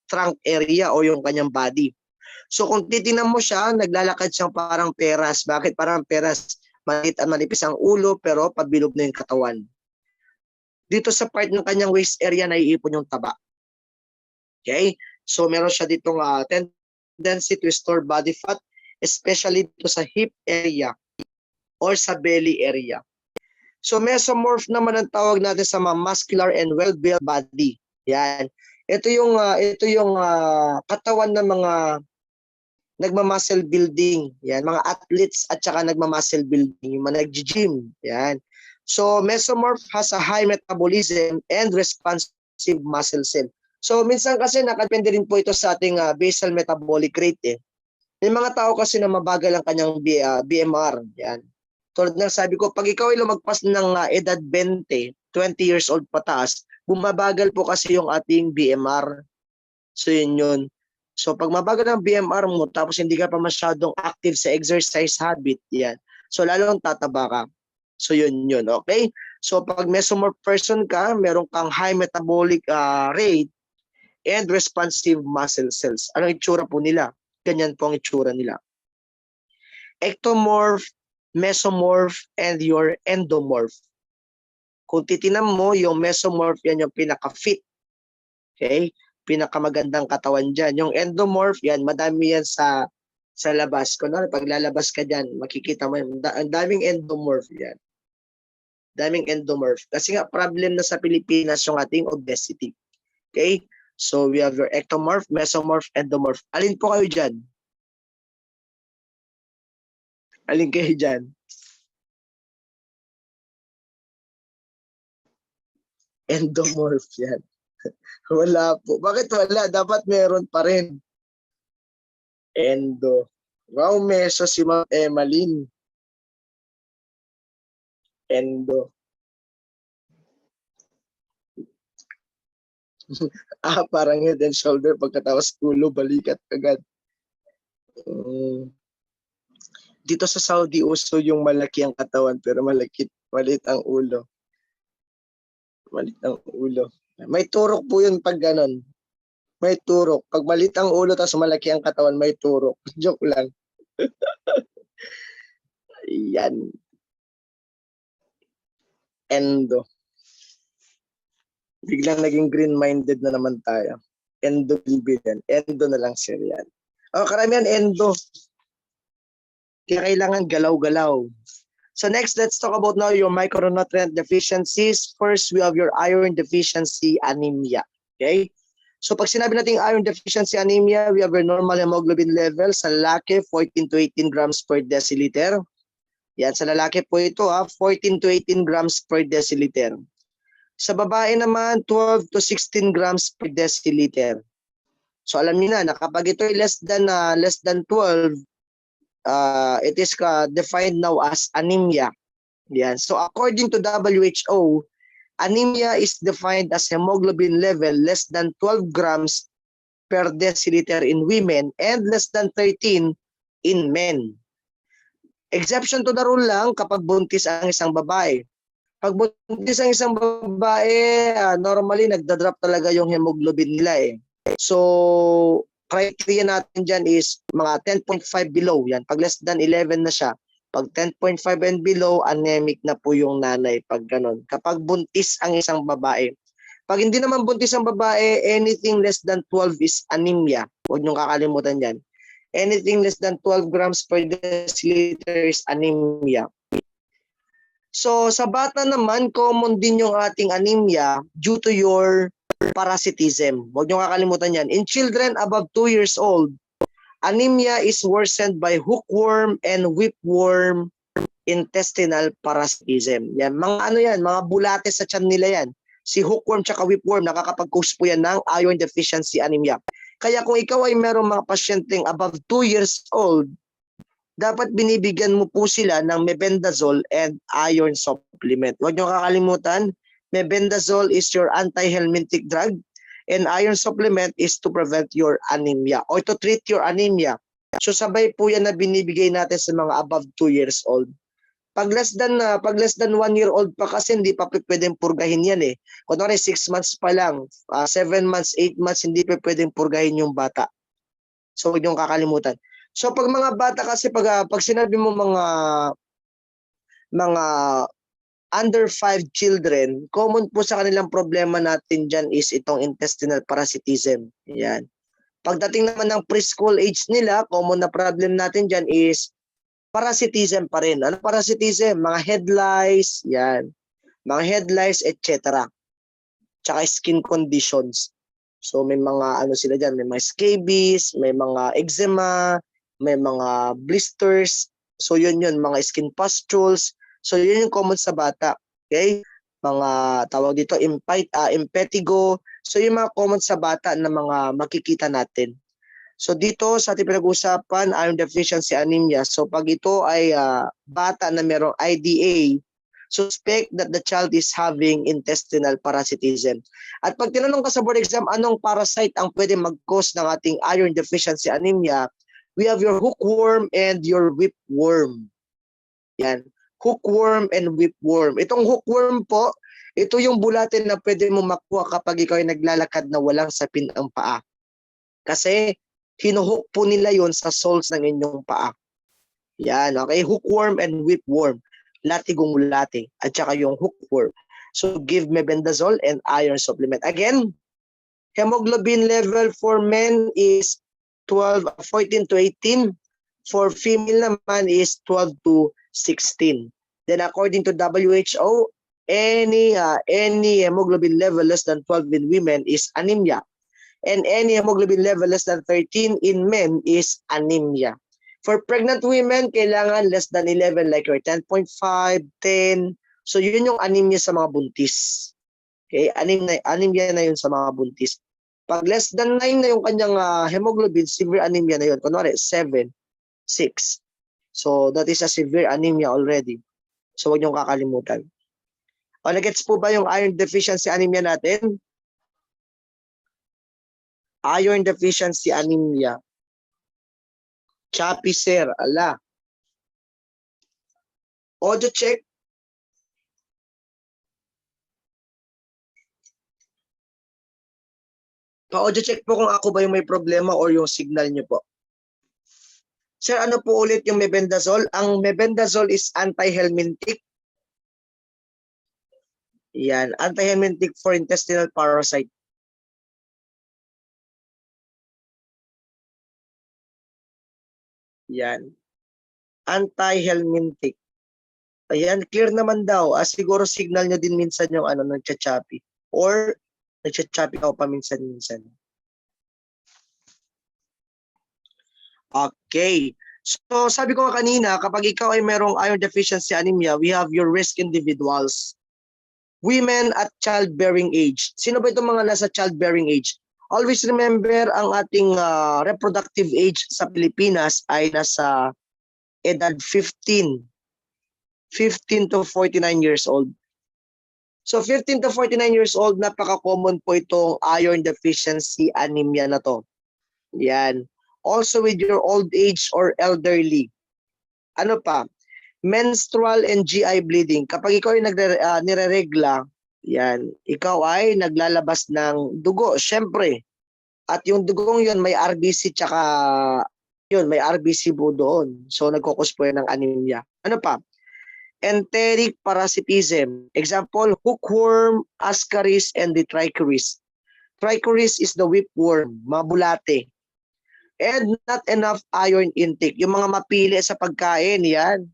trunk area o yung kanyang body. So kung titingnan mo siya, naglalakad siyang parang peras. Bakit parang peras? Maliit at manipis ang ulo pero pabilog na yung katawan. Dito sa part ng kanyang waist area, naiipon yung taba. Okay? So meron siya ditong tendency to store body fat, especially dito sa hip area or sa belly area. So mesomorph naman ang tawag natin sa mga muscular and well-built body. Yan. Ito yung katawan ng mga nagma-muscle building. Yan, mga athletes at saka nagma-muscle building, yung mga nag-gym. Yan. So mesomorph has a high metabolism and responsive muscle cell. So minsan kasi nakadepende rin po ito sa ating basal metabolic rate eh. May mga tao kasi na mabagal ang kanyang BMR. Yan. Tulad ng sabi ko, pag ikaw ay lumagpas ng edad 20, 20 years old pataas, bumabagal po kasi yung ating BMR. So yun. So pag mabagal ang BMR mo tapos hindi ka pa masyadong active sa exercise habit, yan. So lalong tataba ka. So yun, okay? So pag mesomorph person ka, meron kang high metabolic rate and responsive muscle cells. Anong itsura po nila? Ganyan po ang itsura nila. Ectomorph, mesomorph, and your endomorph. Kung titinan mo, yung mesomorph, yan yung pinaka-fit. Okay? Pinakamagandang katawan dyan. Yung endomorph, yan, madami yan sa labas. Kung pag lalabas ka dyan, makikita mo yan. Ang daming endomorph yan. Daming endomorph. Kasi nga, problem na sa Pilipinas yung ating obesity. Okay? So, we have your ectomorph, mesomorph, endomorph. Alin po kayo dyan? Alin kayo dyan? Endomorph yan. Wala po. Bakit wala? Dapat meron pa rin. Endo. Wow, meso si Ma'am Emmeline. Endo. Parang head and shoulder pagkatapos ulo, balikat agad. Dito sa Saudi, uso yung malaki ang katawan pero maliit ang ulo. Maliit ang ulo. May turok po yun pag ganon. May turok. Pag maliit ang ulo tapos malaki ang katawan, may turok. Joke lang. Yan. Endo. Biglang naging green-minded na naman tayo. Endo yan. Endo na lang sir yan. Karamihan endo. Kaya kailangan galaw-galaw. So next, let's talk about now your micronutrient deficiencies. First, we have your iron deficiency anemia. Okay? So pag sinabi natin iron deficiency anemia, we have your normal hemoglobin level sa lalaki, 14 to 18 grams per deciliter. Yan, sa lalaki po ito 14 to 18 grams per deciliter. Sa babae naman, 12 to 16 grams per deciliter. So alam niyo na kapag ito ay less than 12, it is defined now as anemia. Yan. So according to WHO, anemia is defined as hemoglobin level less than 12 grams per deciliter in women and less than 13 in men. Exception to the rule lang kapag buntis ang isang babae. Pag buntis ang isang babae, normally nagda-drop talaga yung hemoglobin nila eh. So, criteria natin dyan is mga 10.5 below. Yan. Pag less than 11 na siya. Pag 10.5 and below, anemic na po yung nanay pag ganun. Kapag buntis ang isang babae. Pag hindi naman buntis ang babae, anything less than 12 is anemia. Huwag niyong kakalimutan yan. Anything less than 12 grams per deciliter is anemia. So sa bata naman, common din yung ating anemia due to your parasitism. Huwag niyo kakalimutan yan. In children above 2 years old, anemia is worsened by hookworm and whipworm intestinal parasitism. Yan, mga ano yan, mga bulate sa tiyan nila yan. Si hookworm tsaka whipworm, nakakapag-cause po yan ng iron deficiency anemia. Kaya kung ikaw ay merong mga pasyenteng above 2 years old, dapat binibigyan mo po sila ng mebendazole and iron supplement. Huwag niyo kakalimutan, mebendazole is your anti-helminthic drug and iron supplement is to prevent your anemia or to treat your anemia. So sabay po yan na binibigay natin sa mga above 2 years old. Pag less than 1 year old pa kasi hindi pa pwedeng purgahin yan eh. Kunwari 6 months pa lang, 7 months, 8 months hindi pa pwedeng purgahin yung bata. So huwag niyong kakalimutan. So pag mga bata kasi pag sinabi mo mga under 5 children, common po sa kanilang problema natin diyan is itong intestinal parasitism. Yan. Pagdating naman ng preschool age nila, common na problem natin diyan is parasitism pa rin. Ano parasitism? Mga head lice, yan. Mga head lice, etc. Tsaka skin conditions. So may mga ano sila diyan, may mga scabies, may mga eczema, may mga blisters. So yun, mga skin pustules. So yun yung common sa bata. Okay? Mga tawag dito impetigo. So yung mga common sa bata na mga makikita natin. So dito sa ating pinag-uusapan, iron deficiency anemia. So pag ito ay bata na merong IDA, suspect that the child is having intestinal parasitism. At pag tinanong ka sa board exam, anong parasite ang pwede mag-cause ng ating iron deficiency anemia? We have your hookworm and your whipworm. Yan. Hookworm and whipworm. Itong hookworm po, ito yung bulatin na pwede mo makuha kapag ikaw ay naglalakad na walang sapin ang paa. Kasi hinuhook po nila yon sa soles ng inyong paa. Yan, okay? Hookworm and whipworm. Latigong mulate. At saka yung hookworm. So give mebendazole and iron supplement. Again, hemoglobin level for men is 14 to 18. For female naman is 12 to 16. Then according to WHO, any hemoglobin level less than 12 in women is anemia. And any hemoglobin level less than 13 in men is anemia. For pregnant women, kailangan less than 11 like your 10.5, 10. So yun yung anemia sa mga buntis. Okay, anemia na yun sa mga buntis. Pag less than 9 na yung kanyang hemoglobin, severe anemia na yun. Kunwari, 7, 6. So that is a severe anemia already. So huwag niyong kakalimutan. O, nagets po ba yung iron deficiency anemia natin? Iron deficiency anemia. Choppy, sir. Ala. Audio check. Pa-audio check po kung ako ba yung may problema or yung signal niyo po. Sir, ano po ulit yung mebendazole? Ang mebendazole is anti-helminthic. Yan, anti-helminthic for intestinal parasite. Yan. Anti-helminthic. Ayan, clear naman daw. Siguro signal nyo din minsan yung nagcha-choppy. Or nagcha-choppy ako paminsan-minsan. Okay. So sabi ko kanina, kapag ikaw ay merong iron deficiency anemia, we have your risk individuals. Women at childbearing age. Sino ba itong mga nasa childbearing age? Always remember, ang ating reproductive age sa Pilipinas ay nasa edad 15 to 49 years old. So 15 to 49 years old, napaka-common po itong iron deficiency anemia na to. Yan. Also with your old age or elderly. Ano pa? Menstrual and GI bleeding. Kapag ikaw ay nire-regla, yan, ikaw ay naglalabas ng dugo, syempre. At yung dugong yun may RBC tsaka yun, may RBC po doon. So nagkukos po yan ng anemia. Ano pa? Enteric parasitism. Example, hookworm, ascaris, and the trichoris. Trichoris is the whipworm, mabulate. And not enough iron intake. Yung mga mapili sa pagkain, yan.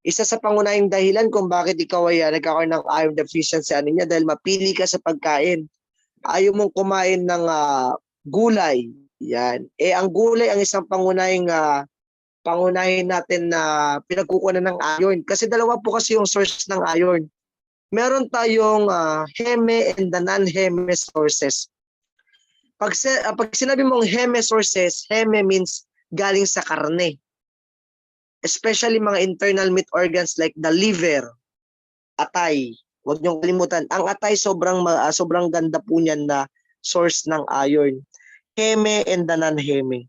Isa sa pangunahing dahilan kung bakit ikaw ay nagkakaroon ng iron deficiency anemia dahil mapili ka sa pagkain. Ayaw mong kumain ng gulay. Yan. Ang gulay ang isang pangunahin natin na pinagkukunan ng iron. Kasi dalawa po kasi yung source ng iron. Meron tayong heme and the non-heme sources. Pag sinabi mong heme sources, heme means galing sa karne. Especially mga internal meat organs like the liver, atay. Huwag niyong kalimutan. Ang atay sobrang ganda po niyan na source ng iron. Heme and the non-heme.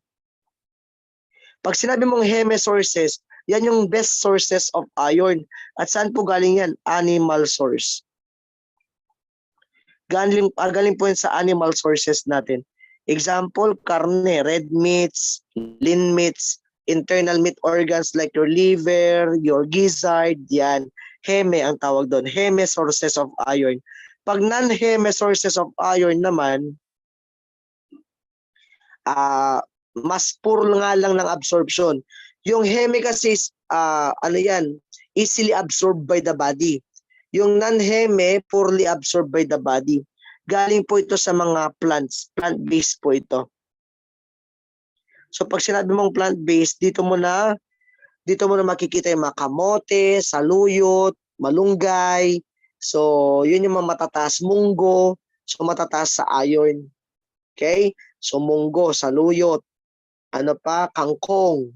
Pag sinabi mong heme sources, yan yung best sources of iron. At saan po galing yan? Animal source. Galing po yan sa animal sources natin. Example, karne, red meats, lean meats, internal meat organs like your liver, your gizzard, yan. Heme ang tawag doon. Heme sources of iron. Pag non-heme sources of iron naman, mas poor nga lang ng absorption. Yung heme kasi easily absorbed by the body. Yung non-heme, poorly absorbed by the body. Galing po ito sa mga plants. Plant-based po ito. So pag sinabi mong plant-based, dito mo na makikita yung mga kamote, saluyot, malunggay. So yun yung mga matataas, munggo. So matataas sa iron. Okay? So munggo, saluyot, kangkong,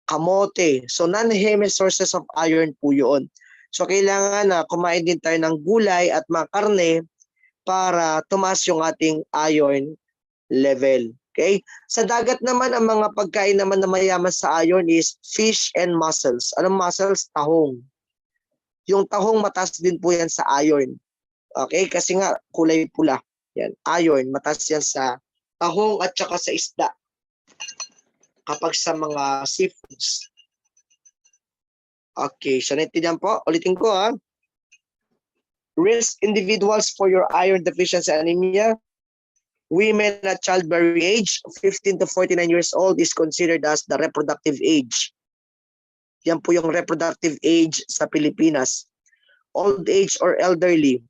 kamote. So non-heme sources of iron po yun. So kailangan na kumain din tayo ng gulay at mga karne para tumaas yung ating iron level. Okay? Sa dagat naman, ang mga pagkain naman na mayaman sa iron is fish and mussels. Anong mussels? Tahong. Yung tahong mataas din po yan sa iron. Okay? Kasi nga kulay pula. Yan, iron, mataas yan sa tahong at saka sa isda. Kapag sa mga seafoods. Okay, so naintindihan po. Ulitin ko Risk individuals for your iron deficiency anemia. Women at childbearing age, 15 to 49 years old is considered as the reproductive age. Yan po yung reproductive age sa Pilipinas. Old age or elderly.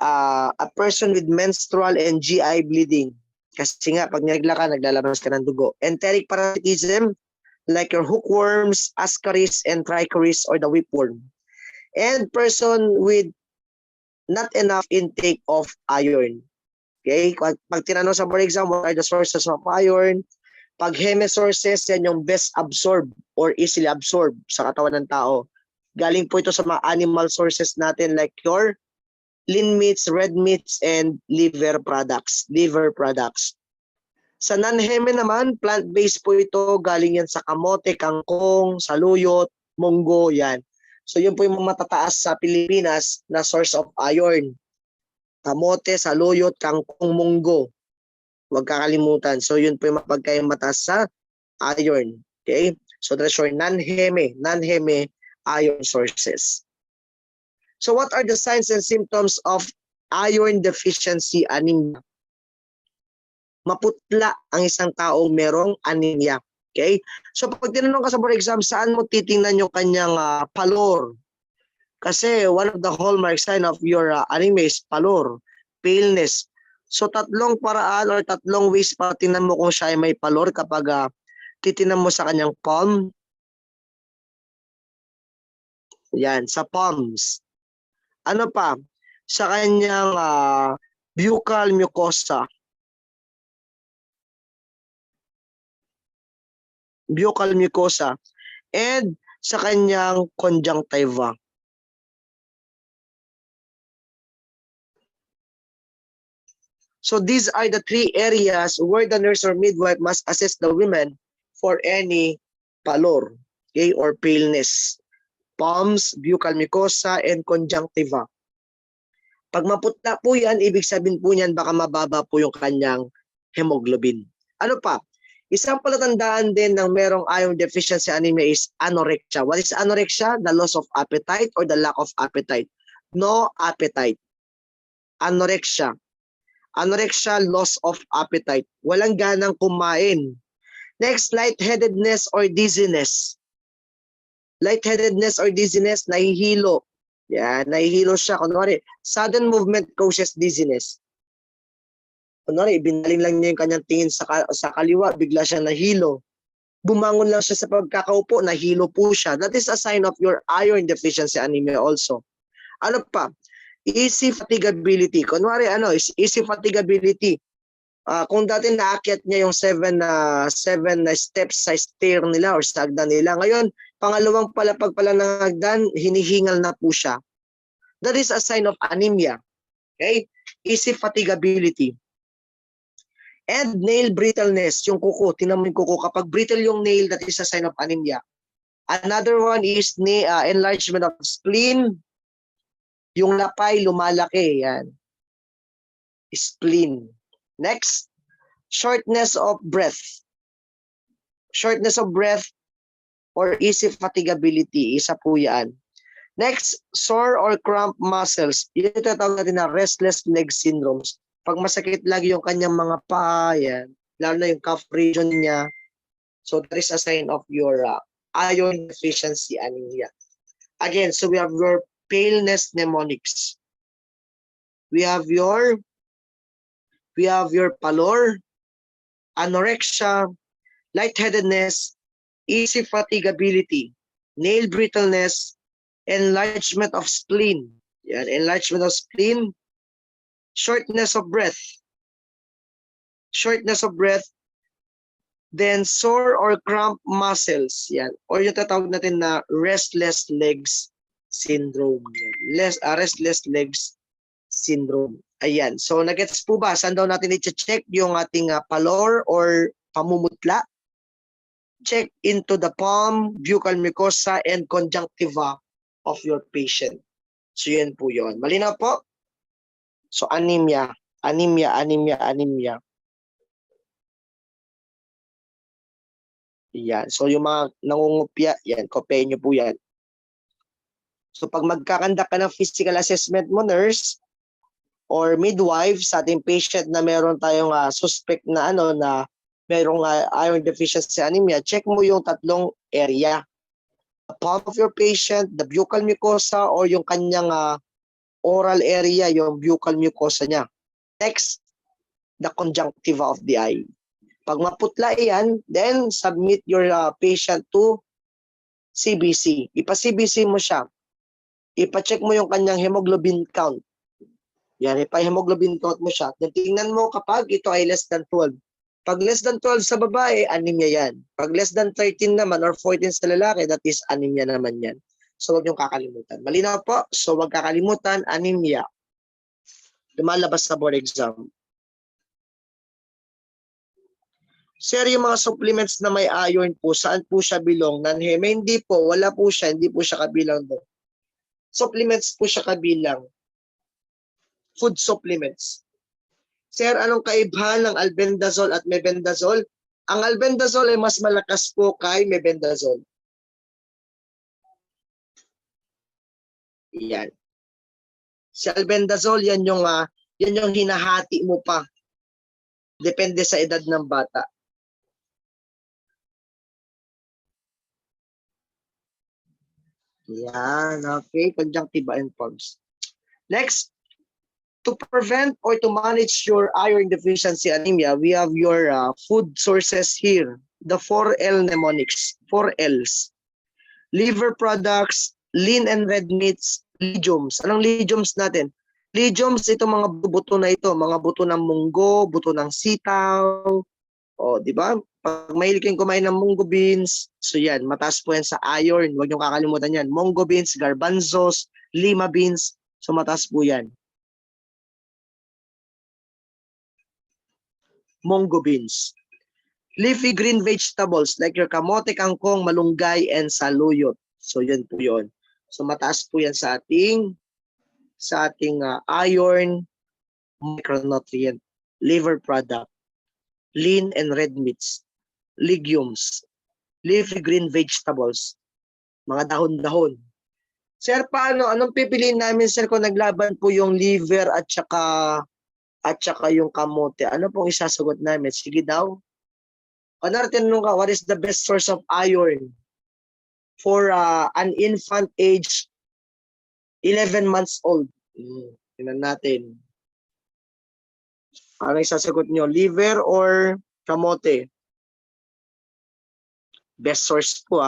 A person with menstrual and GI bleeding. Kasi nga, pag nagla ka, naglalabas ka ng dugo. Enteric parasitism, like your hookworms, ascaris, and trichoris, or the whipworm. And person with not enough intake of iron. Okay? Pag tinanong sa board exam, what are the sources of iron? Pag heme sources, yan yung best absorbed or easily absorbed sa katawan ng tao. Galing po ito sa mga animal sources natin like your lean meats, red meats, and liver products. Sa non-heme naman, plant-based po ito. Galing yan sa kamote, kangkong, saluyot, munggo, yan. So yun po yung matataas sa Pilipinas na source of iron. Kamote, saluyot, kangkong, munggo. Huwag kakalimutan. So yun po yung mapagkain mataas sa iron. Okay? So that's your non-heme iron sources. So what are the signs and symptoms of iron deficiency anemia? Maputla ang isang taong merong anemia. Okay? So pag tinanong ka sa board exam, saan mo titingnan yung kanyang pallor? Kasi one of the hallmark sign of your anemia is pallor, paleness. So tatlong paraan or tatlong ways para tingnan mo kung siya ay may pallor kapag titingnan mo sa kanyang palm. Yan, sa palms. Ano pa? Sa kanyang buccal mucosa. Buccal mucosa. And sa kanyang conjunctiva. So these are the three areas where the nurse or midwife must assess the women for any pallor, okay, or paleness. Palms, buccal mucosa, and conjunctiva. Pag maputla po yan, ibig sabihin po niyan baka mababa po yung kanyang hemoglobin. Ano pa? Isang palatandaan din ng merong iron deficiency anemia is anorexia. What is anorexia? The loss of appetite or the lack of appetite. No appetite. Anorexia. Anorexia, loss of appetite. Walang ganang kumain. Next, lightheadedness or dizziness. Lightheadedness or dizziness, nahihilo. Yan, nahihilo siya. Kunwari, sudden movement causes dizziness. Kunwari, ibinaling lang niya yung kanyang tingin sa kaliwa, bigla siya nahilo. Bumangon lang siya sa pagkakaupo, nahilo po siya. That is a sign of your iron deficiency anemia also. Ano pa? Easy fatigability. Kunwari, easy fatigability. Kung dati naakyat niya yung 7 steps sa stair nila or sa hagdan nila, ngayon, pangalawang palapag pala ng hagdan, hinihingal na po siya. That is a sign of anemia. Okay? Easy fatigability. And nail brittleness, yung kuko, tinan mo yung kuko. Kapag brittle yung nail, that is a sign of anemia. Another one is enlargement of spleen. Yung lapay, lumalaki. Yan. Spleen. Next, shortness of breath. Shortness of breath or easy fatigability, isa po yan. Next, sore or cramped muscles. Yung tatawag natin na restless leg syndromes. Pag masakit lagi yung kanyang mga paa, yan, lalo na yung calf region niya. So that is a sign of your iron deficiency anemia. Again, so we have your paleness mnemonics. We have your pallor, anorexia, lightheadedness, easy fatigability, nail brittleness, enlargement of spleen. Yan, enlargement of spleen, shortness of breath. Shortness of breath, then sore or cramped muscles. Yan, or yung tatawag natin na restless legs syndrome. Yan. Restless legs syndrome. Ayan. So, nagets po ba? Saan daw natin i-check yung ating pallor or pamumutla? Check into the palm, buccal mucosa, and conjunctiva of your patient. So, yun po yun. Malinaw po? So, anemia. Anemia. Yan. So, yung mga nangungupya, yan, kopyahin nyo po yan. So, pag magkakandak ka ng physical assessment mo, nurse, or midwife sa ating patient na meron tayong suspect na na merong iron deficiency anemia, check mo yung tatlong area. The palm of your patient, the buccal mucosa, or yung kanyang oral area, yung buccal mucosa niya. Next, the conjunctiva of the eye. Pag maputla yan, then submit your patient to CBC. Ipa-CBC mo siya. Ipa-check mo yung kanyang hemoglobin count. Yan, ipa-hemoglobin count mo siya. Then tingnan mo kapag ito ay less than 12. Pag less than 12 sa babae, anemia yan. Pag less than 13 naman or 14 sa lalaki, that is anemia naman yan. So huwag niyong kakalimutan. Malinaw po? So huwag kakalimutan, anemia. Lumalabas sa board exam. Sir, yung mga supplements na may iron po, saan po siya bilong? Nanheme, hindi po, wala po siya, hindi po siya kabilang doon. Supplements po siya kabilang. Food supplements. Sir, anong kaibahan ng albendazole at mebendazole? Ang albendazole ay mas malakas po kay mebendazole. Yan. Si albendazole, yan yung hinahati mo pa. Depende sa edad ng bata. Yan, okay. Conjunctiva and palms. Next, to prevent or to manage your iron deficiency anemia, we have your food sources here. The 4L mnemonics. 4 Ls. Liver products, lean and red meats, legumes. Anong legumes natin? Legumes, ito mga buto na ito. Mga buto ng munggo, buto ng sitaw. O, di ba? Pag mahilig kayong kumain ng munggo beans, so yan, mataas po yan sa iron. Huwag niyong kakalimutan yan. Munggo beans, garbanzos, lima beans, so mataas po yan. Munggo beans. Leafy green vegetables like your kamote, kangkong, malunggay, and saluyot. So yan po yun. So mataas po yan sa ating iron micronutrient, liver product, lean and red meats, legumes, leafy green vegetables, mga dahon-dahon. Sir, paano? Anong pipiliin namin, sir, kung naglaban po yung liver at saka yung kamote? Ano pong isasagot namin? Sige daw. Ano tinanong ka, what is the best source of iron for an infant age 11 months old. Tingnan natin. Ano yung sasagot nyo? Liver or kamote? Best source po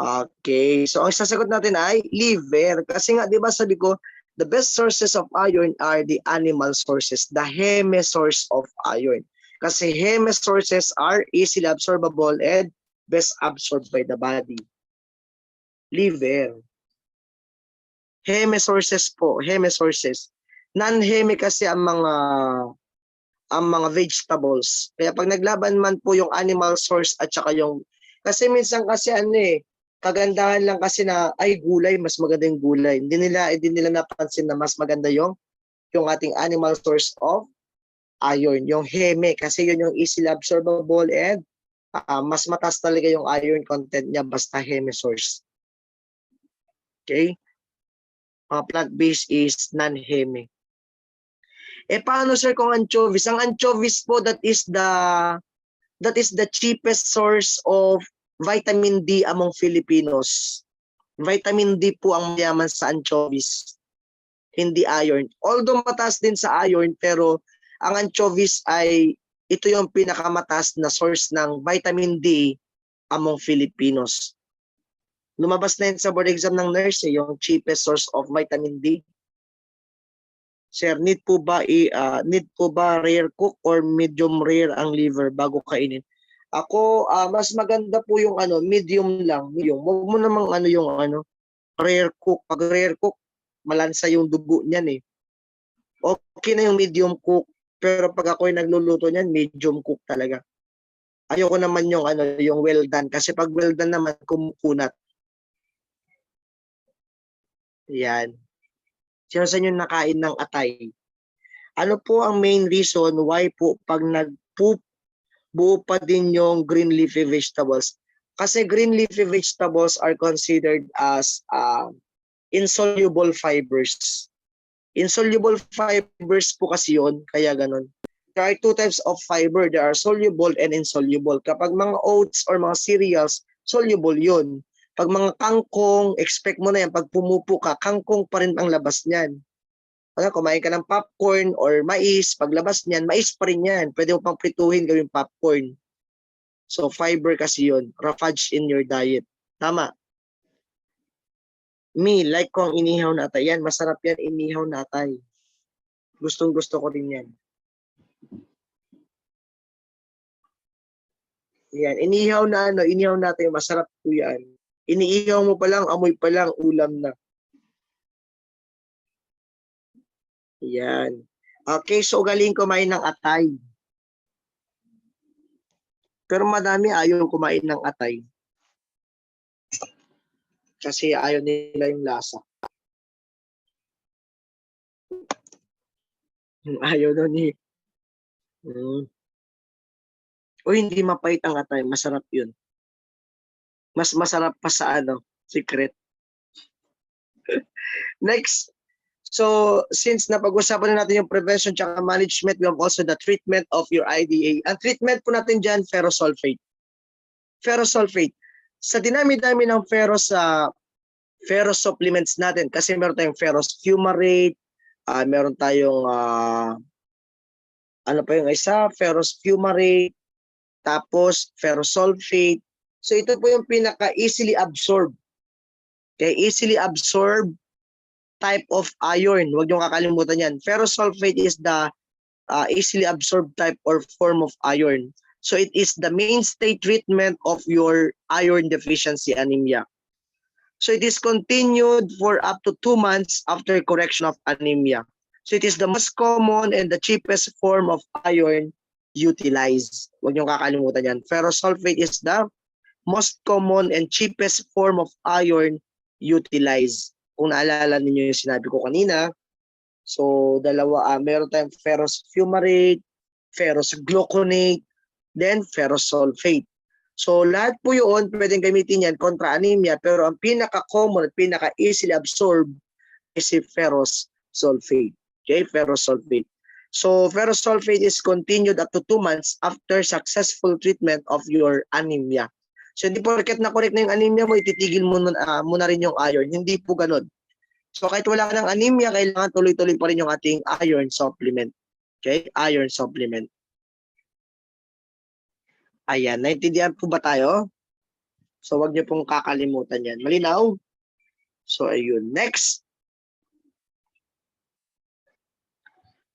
Okay. So ang sasagot natin ay liver. Kasi nga, di ba sabi ko, the best sources of iron are the animal sources, the heme source of iron. Kasi heme sources are easily absorbable and best absorbed by the body. Liver. Heme sources po, heme sources. Non-heme kasi ang mga vegetables. Kaya pag naglaban man po yung animal source at saka yung, kasi minsan kasi kagandahan lang kasi na ay gulay, mas maganda yung gulay. Hindi nila napansin na mas maganda yung ating animal source of iron, yung heme, kasi yun yung easily absorbable and mas mataas talaga yung iron content niya basta heme source. Okay? Plant-based is non-heme. Paano sir kung anchovies? Ang anchovies po, that is the cheapest source of vitamin D among Filipinos. Vitamin D po ang mayaman sa anchovies, hindi iron. Although mataas din sa iron, pero ang anchovies ay ito yung pinakamataas na source ng vitamin D among Filipinos. Lumabas na yun sa board exam ng nurse, yung cheapest source of vitamin D. Sir, need po ba rare cook or medium rare ang liver bago kainin? Ako, mas maganda po yung medium lang, medium. Huwag mo namang rare cook. Pag rare cook, malansa yung dugo niyan eh. Okay na yung medium cook, pero pag ako'y nagluluto niyan, medium cook talaga. Ayoko naman yung well done, kasi pag well done naman kumukunat. Yan. Sino sa inyo nakain ng atay? Ano po ang main reason why po pag nag-poop, buo pa din yung green leafy vegetables? Kasi green leafy vegetables are considered as insoluble fibers. Insoluble fibers po kasi yun, kaya ganun. There are two types of fiber. There are soluble and insoluble. Kapag mga oats or mga cereals, soluble yun. Pag mga kangkong, expect mo na yan, pag pumupo ka, kangkong pa rin ang labas niyan. Kumain ka ng popcorn or mais, paglabas niyan, mais pa rin yan. Pwede mo pang prituhin gawing popcorn. So fiber kasi yun, roughage in your diet. Tama. Like ko ang inihaw na atay. Yan, masarap yan, inihaw na atay. Gustong gusto ko rin yan. Yan, inihaw na atay, masarap po yan. Iniihaw mo pa lang, amoy pa lang, ulam na. Yan. Okay, so galing kumain ng atay. Pero madami ayaw kumain ng atay. Kasi ayaw nila yung lasa. Ayaw nun eh. O hindi mapait ang atay, masarap yun. Mas masarap pa sa secret. Next. So, since napag-usapan na natin yung prevention tsaka management, we have also the treatment of your IDA. Ang treatment po natin dyan, ferrosulfate. Ferrosulfate. Sa dinami-dami ng ferrous supplements natin, kasi meron tayong ferrous fumarate, meron tayong ferrous fumarate, tapos ferrosulfate. So ito po yung pinaka-easily absorbed. Okay, easily absorbed type of iron. Huwag niyong kakalimutan yan. Ferrosulfate is the easily absorbed type or form of iron. So it is the mainstay treatment of your iron deficiency anemia. So it is continued for up to 2 months after correction of anemia. So it is the most common and the cheapest form of iron utilized. Huwag niyong kakalimutan yan. Ferrosulfate is the most common and cheapest form of iron utilized. Kung naalala ninyo yung sinabi ko kanina, so meron tayong ferrous fumarate, ferrous gluconate, then ferrosulfate. So lahat po yun, pwedeng gamitin yan kontra anemia, pero ang pinaka-common at pinaka-easily absorbed is si ferrous sulfate. Okay, ferrous sulfate. So ferrous sulfate is continued up to 2 months after successful treatment of your anemia. So hindi porket na correct na yung anemia mo, ititigil mo na rin yung iron. Hindi po ganun. So kahit wala ka ng anemia, kailangan tuloy-tuloy pa rin yung ating iron supplement. Okay? Iron supplement. Ayan, naintindihan po ba tayo? So wag niyo pong kakalimutan yan. Malinaw? So ayun. Next.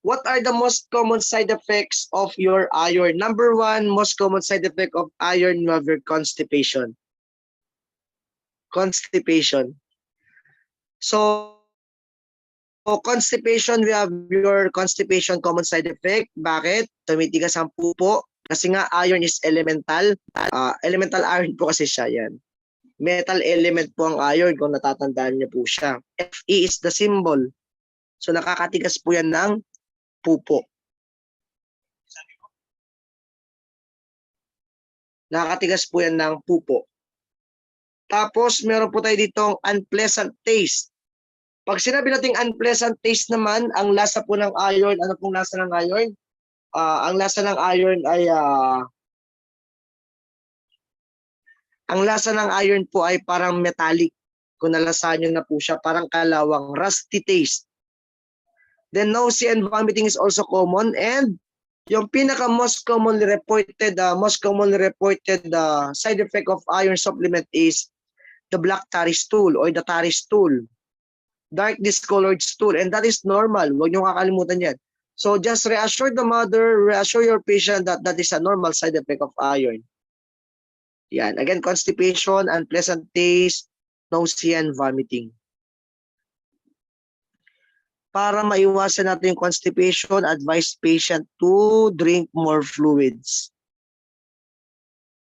What are the most common side effects of your iron? Number 1, most common side effect of iron, you have your constipation. Constipation. So constipation, we have your constipation common side effect. Bakit? Tumitigas ang pupo. Kasi nga iron is elemental. Elemental iron po kasi siya. Yan. Metal element po ang iron kung natatandaan niyo po siya. Fe is the symbol. So nakakatigas po yan ng pupo. Nakakatigas po yan ng pupo. Tapos meron po tayo ditong unpleasant taste. Pag sinabi nating unpleasant taste naman, ang lasa po ng iron, ano pong lasa ng iron? Ang lasa ng iron ay ang lasa ng iron po ay parang metallic. Kung nalasahan nyo na po siya, parang kalawang, rusty taste. Then nausea and vomiting is also common, and yung pinaka most commonly reported side effect of iron supplement is the black tarry stool or the tarry stool. Dark discolored stool, and that is normal. Huwag niyo kakalimutan yan. So just reassure the mother, reassure your patient that that is a normal side effect of iron. Yan. Again, constipation, unpleasant taste, nausea, and vomiting. Para maiwasan natin yung constipation, advise patient to drink more fluids.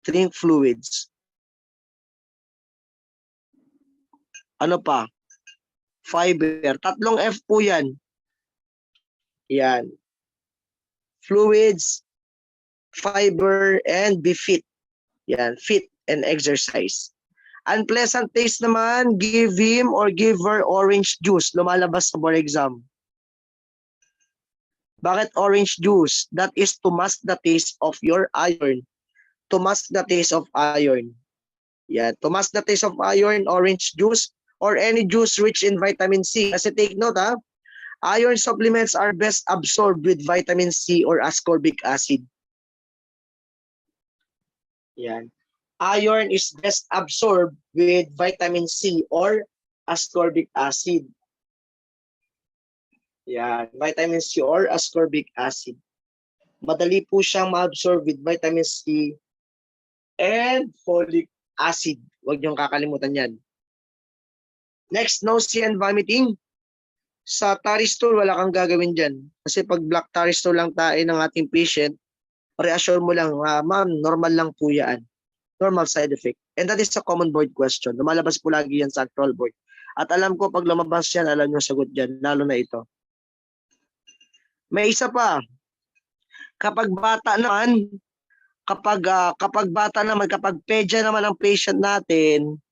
Drink fluids. Ano pa? Fiber. 3 F po yan. Yan. Fluids, fiber, and be fit. Yan. Fit and exercise. Unpleasant taste naman, give him or give her orange juice. Lumalabas sa board exam. Bakit orange juice? That is to mask the taste of your iron. To mask the taste of iron. Yeah, to mask the taste of iron, orange juice, or any juice rich in vitamin C. Kasi take note ha, iron supplements are best absorbed with vitamin C or ascorbic acid. Yan. Iron is best absorbed with vitamin C or ascorbic acid. Yan, vitamin C or ascorbic acid. Madali po siyang ma-absorb with vitamin C and folic acid. Huwag niyong kakalimutan yan. Next, nausea and vomiting. Sa tarry stool, wala kang gagawin dyan. Kasi pag black tarry stool lang tayo ng ating patient, reassure mo lang, ma'am, normal lang po yan. Normal side effect. And that is a common board question. Lumalabas po lagi yan sa actual board. At alam ko, pag lumabas yan, alam nyo sagot dyan, lalo na ito. May isa pa. Kapag bata naman, kapag pedya naman ang patient natin,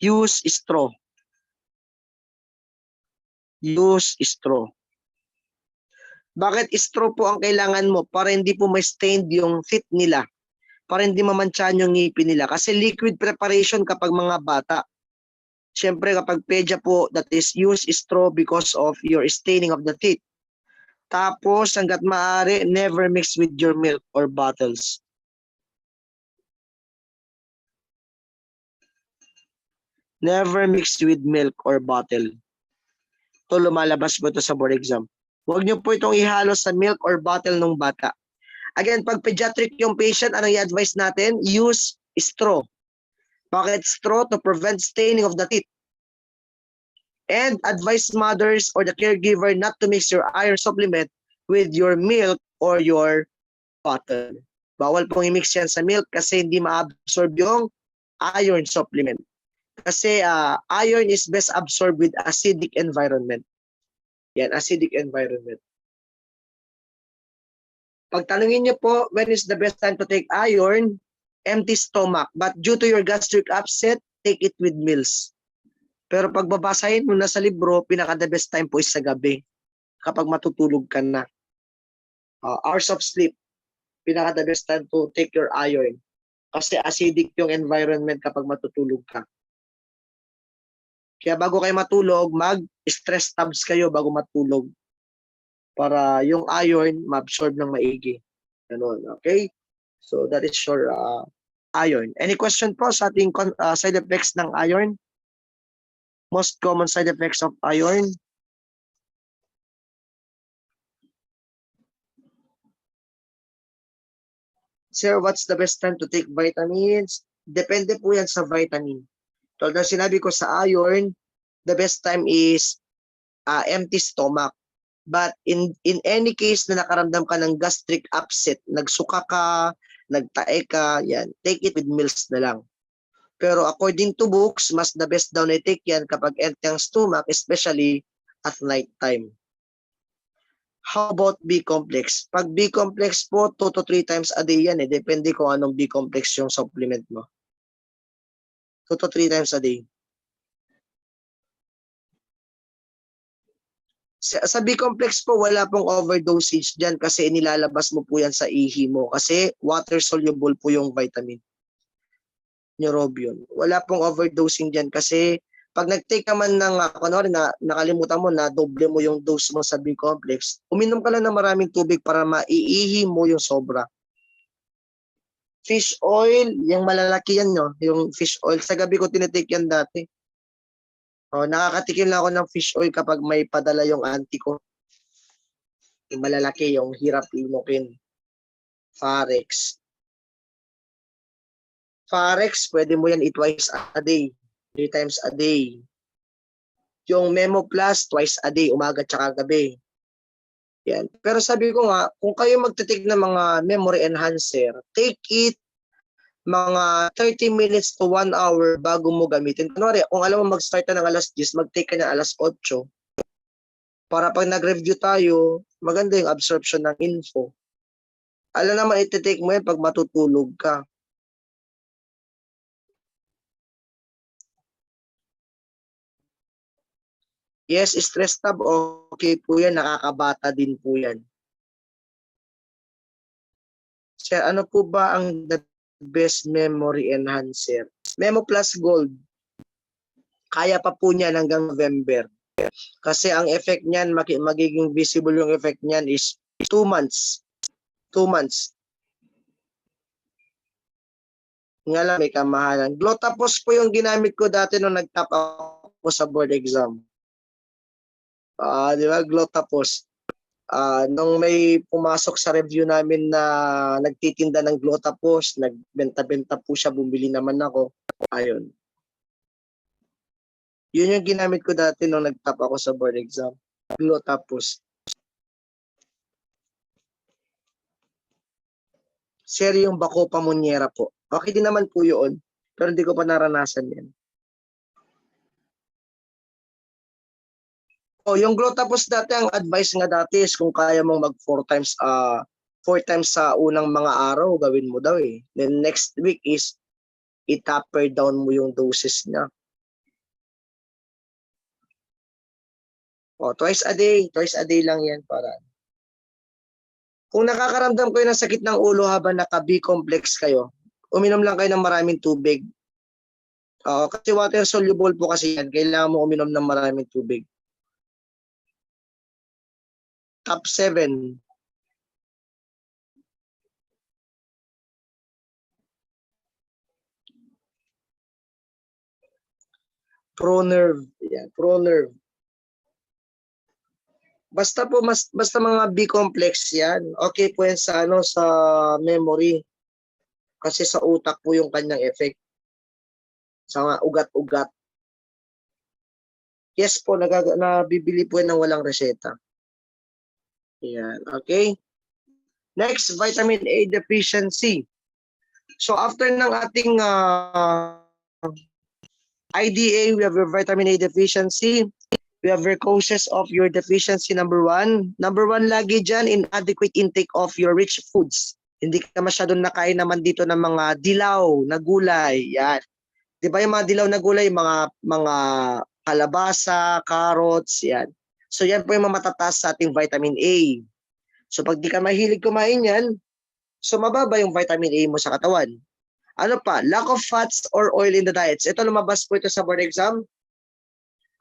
use straw. Use straw. Bakit straw po ang kailangan mo? Para hindi po ma-stained yung feet nila. Para hindi mamansyahan yung ngipin nila. Kasi liquid preparation kapag mga bata. Siyempre kapag pedya po, that is use straw because of your staining of the teeth. Tapos hanggat maaari, never mix with your milk or bottles. Never mix with milk or bottle. Ito lumalabas po ito sa board exam. Huwag niyo po itong ihalo sa milk or bottle ng bata. Again, pag pediatric yung patient, anong i-advise natin? Use straw. Bakit straw? To prevent staining of the teeth. And advise mothers or the caregiver not to mix your iron supplement with your milk or your bottle. Bawal pong i-mix yan sa milk kasi hindi ma-absorb yung iron supplement. Kasi iron is best absorbed with acidic environment. Yan, acidic environment. Pagtanungin niyo po, when is the best time to take iron? Empty stomach. But due to your gastric upset, take it with meals. Pero pag babasahin mo na sa libro, pinaka the best time po is sa gabi. kapag matutulog ka na. Hours of sleep, pinaka the best time to take your iron. Kasi acidic yung environment kapag matutulog ka. Kaya bago kayo matulog, mag-stress tabs kayo bago matulog. Para yung iron ma-absorb ng maigi. Ganun, okay? So that is your iron. Any question po sa ating side effects ng iron? Most common side effects of iron? Sir, what's the best time to take vitamins? Depende po yan sa vitamin. So, sinabi ko sa iron, the best time is empty stomach. But in any case na nakaramdam ka ng gastric upset, nagsuka ka, nagtae ka, yan, take it with meals na lang. Pero according to books, mas the best daw na take yan kapag empty ang stomach, especially at night time. How about B-complex? Pag B-complex po, 2 to 3 times a day yan. Depende kung anong B-complex yung supplement mo. 2 to 3 times a day. Sa B-complex po, wala pong overdosage dyan kasi inilalabas mo po yan sa ihi mo. Kasi water-soluble po yung vitamin. Neurobion. Wala pong overdosing dyan kasi pag nag-take naman ng, kunwari na nakalimutan mo na doble mo yung dose mo sa B-complex, uminom ka lang ng maraming tubig para maiihi mo yung sobra. Fish oil, yung malalaki yan, no? Yung fish oil. Sa gabi ko tinitake yan dati. Nakakatikim lang ako ng fish oil kapag may padala yung auntie ko. Yung malalaki, yung hirap inukin. Farex. Farex, pwede mo yan twice a day. 3 times a day. Yung Memo Plus, twice a day, umaga tsaka gabi. Yan. Pero sabi ko nga, kung kayo magte-take ng mga memory enhancer, take it mga 30 minutes to 1 hour bago mo gamitin. Kunwari, kung alam mo mag-start na ng alas 10, mag-take ka na alas 8. Para pag nag-review tayo, maganda yung absorption ng info. Alam naman, iti-take mo yan pag matutulog ka. Yes, stress tab, okay po yan. Nakakabata din po yan. Sir, ano po ba ang the best memory enhancer? Memo Plus Gold. Kaya pa po niyan hanggang November. Kasi ang effect niyan, magiging visible yung effect niyan is 2 months. 2 months. Nga lang, may kamahalan. Glotapos po yung ginamit ko dati nung nag-top ako sa board exam. Di ba? Glotapos. Nung may pumasok sa review namin na nagtitinda ng Glotapos, nagbenta-benta po siya, bumili naman ako. Ayun. Yun yung ginamit ko dati nung nag-top ako sa board exam. Glotapos. Sir, yung Bako Pamonyera po. Okay din naman po yun. Pero hindi ko pa naranasan yan. Yung Glotapos dati, ang advice nga dati is kung kaya mong mag 4 times sa unang mga araw, gawin mo daw eh. Then next week is i-taper down mo yung doses niya. Twice a day lang yan para. Kung nakakaramdam kayo ng sakit ng ulo habang naka-B-complex kayo, uminom lang kayo ng maraming tubig. Kasi water soluble po kasi yan, kailangan mo uminom ng maraming tubig. Top 7. ProNerve. Yan, ProNerve. Basta po basta mga B-complex yan. Okay po yan sa sa memory. Kasi sa utak po yung kanyang effect. Sa mga ugat-ugat. Yes po, nabibili po yan ng walang reseta. Yan, okay? Next, vitamin A deficiency. So after ng ating IDA, we have your vitamin A deficiency. We have your causes of your deficiency, number 1. Number 1 lagi dyan, inadequate intake of your rich foods. Hindi ka masyadong nakain naman dito ng mga dilaw na gulay. Yan. Di ba yung mga dilaw na gulay, mga kalabasa, carrots, yan. So yan po yung matataas sa ating vitamin A. So pag di ka mahilig kumain yan, so mababa yung vitamin A mo sa katawan. Ano pa? Lack of fats or oil in the diets. Ito lumabas po ito sa board exam.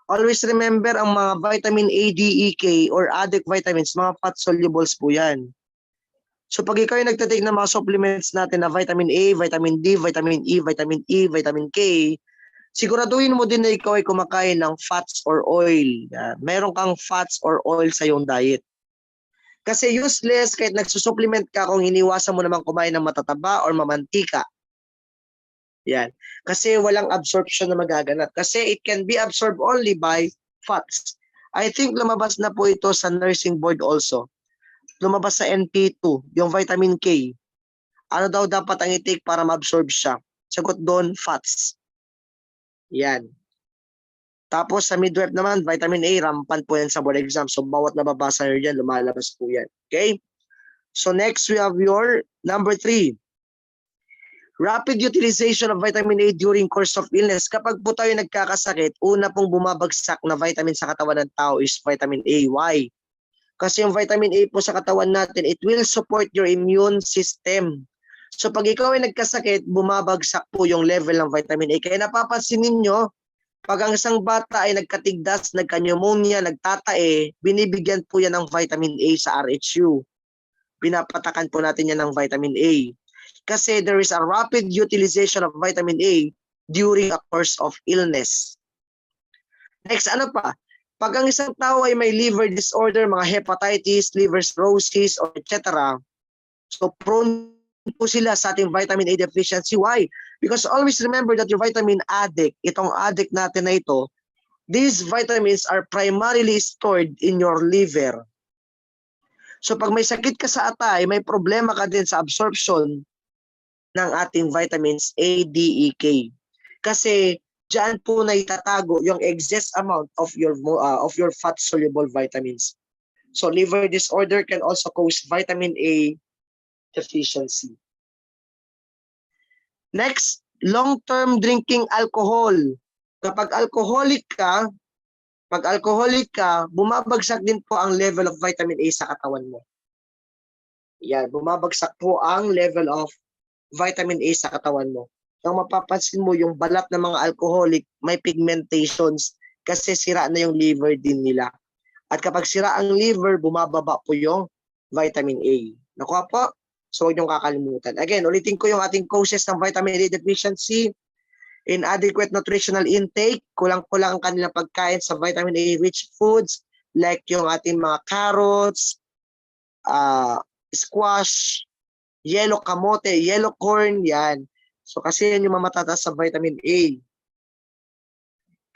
Always remember ang mga vitamin A, D, E, K or added vitamins, mga fat solubles po yan. So pag ikaw yung nagtatake ng mga supplements natin na vitamin A, vitamin D, vitamin E, vitamin K, siguraduhin mo din na ikaw ay kumakain ng fats or oil. Meron kang fats or oil sa iyong diet. Kasi useless kahit nagsusupplement ka kung iniwasan mo naman kumain ng matataba or mamantika. Yan. Kasi walang absorption na magaganap. Kasi it can be absorbed only by fats. I think lumabas na po ito sa nursing board also. Lumabas sa NP2, yung vitamin K. Ano daw dapat ang i-take para ma-absorb siya? Sagot doon, fats. Yan. Tapos sa midwife naman, vitamin A, rampant po yan sa board exam. So bawat nababasa nyo dyan, lumalabas po yan. Okay? So next, we have your number 3. Rapid utilization of vitamin A during course of illness. Kapag po tayo nagkakasakit, una pong bumabagsak na vitamin sa katawan ng tao is vitamin A. Why? Kasi yung vitamin A po sa katawan natin, it will support your immune system. So pag ikaw ay nagkasakit, bumabagsak po yung level ng vitamin A. Kaya napapansin ninyo, pag ang isang bata ay nagkatigdas, nagka-pneumonia, nagtatae, binibigyan po yan ng vitamin A sa RHU. Pinapatakan po natin yan ng vitamin A. Kasi there is a rapid utilization of vitamin A during a course of illness. Next, ano pa? Pag ang isang tao ay may liver disorder, mga hepatitis, liver cirrhosis, or etc., so prone po sila sa ating vitamin A deficiency. Why? Because always remember that your vitamin addict, itong addict natin na ito, these vitamins are primarily stored in your liver. So pag may sakit ka sa atay, may problema ka din sa absorption ng ating vitamins A, D, E, K. Kasi diyan po na itatago yung excess amount of your fat soluble vitamins. So liver disorder can also cause vitamin A deficiency. Next, long-term drinking alcohol. Kapag alcoholic ka, bumabagsak din po ang level of vitamin A sa katawan mo. Yan, bumabagsak po ang level of vitamin A sa katawan mo. Kung mapapansin mo yung balat ng mga alcoholic, may pigmentations kasi sira na yung liver din nila. At kapag sira ang liver, bumababa po yung vitamin A. Nakuha po? So huwag niyong kakalimutan. Again, ulitin ko yung ating causes ng vitamin A deficiency. Inadequate nutritional intake, kulang-kulang ang kanilang pagkain sa vitamin A rich foods like yung ating mga carrots, squash, yellow kamote, yellow corn, yan. So kasi yan yung mamatatas sa vitamin A.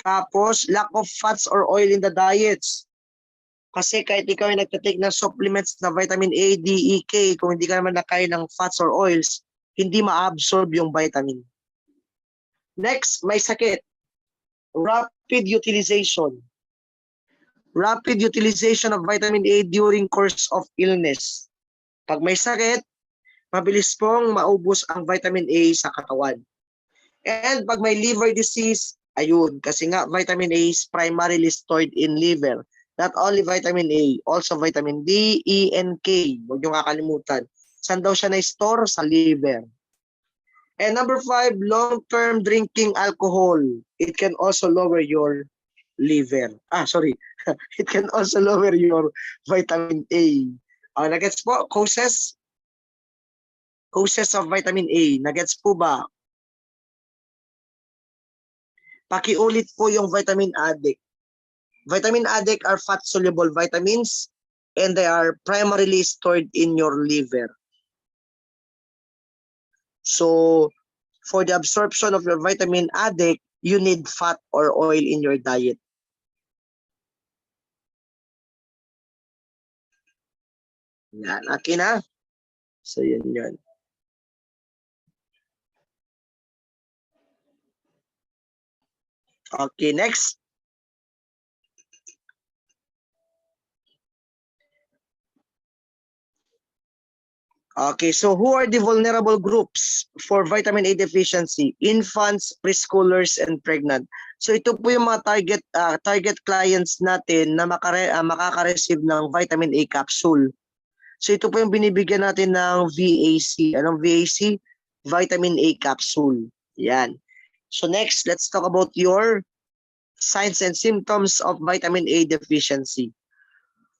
Tapos, lack of fats or oil in the diets. Kasi kahit ikaw ay nagtatake ng supplements na vitamin A, D, E, K, kung hindi ka naman nakain ng fats or oils, hindi ma-absorb yung vitamin. Next, may sakit. Rapid utilization. Rapid utilization of vitamin A during course of illness. Pag may sakit, mabilis pong maubos ang vitamin A sa katawan. And pag may liver disease, ayun, kasi nga vitamin A is primarily stored in liver. Not only vitamin A, also vitamin D, E, and K. Huwag niyong kakalimutan. Saan daw siya na-store? Sa liver. And number 5, long-term drinking alcohol. It can also lower your liver. It can also lower your vitamin A. Nagets po, causes of vitamin A. Nagets po ba? Pakiulit po yung vitamin addict. Vitamin addict are fat-soluble vitamins and they are primarily stored in your liver. So, for the absorption of your vitamin addict, you need fat or oil in your diet. Yan, okay na? So, yun. Okay, next. Okay, so who are the vulnerable groups for vitamin A deficiency? Infants, preschoolers, and pregnant. So ito po yung mga target clients natin na makaka-receive ng vitamin A capsule. So ito po yung binibigyan natin ng VAC. Anong VAC? Vitamin A capsule. Yan. So next, let's talk about your signs and symptoms of vitamin A deficiency.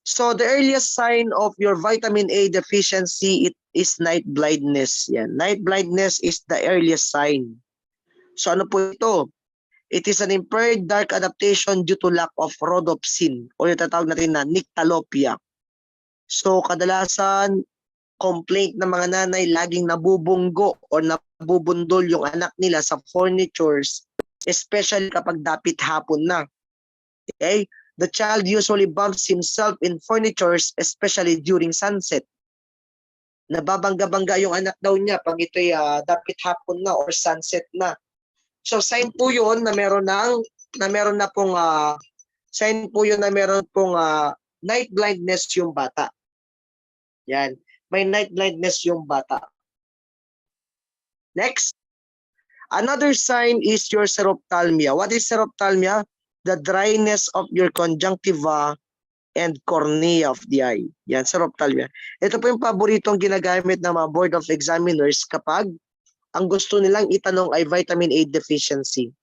So the earliest sign of your vitamin A deficiency it is night blindness. Yan. Night blindness is the earliest sign. So ano po ito? It is an impaired dark adaptation due to lack of rhodopsin o yung tatawag natin na nyctalopia. So kadalasan complaint ng mga nanay laging nabubunggo o nabubundol yung anak nila sa furnitures, especially kapag dapit hapon na. Okay? The child usually bumps himself in furnitures, especially during sunset. Nababangga-bangga yung anak daw niya pag ito'y dapit hapon na or sunset na. So sign po 'yun na meron na pong sign po 'yun na meron pong night blindness yung bata. Yan, may night blindness yung bata. Next. Another sign is your serophthalmia. What is serophthalmia? The dryness of your conjunctiva and cornea of the eye. Yan, serophthalmia. Ito po yung paboritong ginagamit ng mga board of examiners kapag ang gusto nilang itanong ay vitamin A deficiency.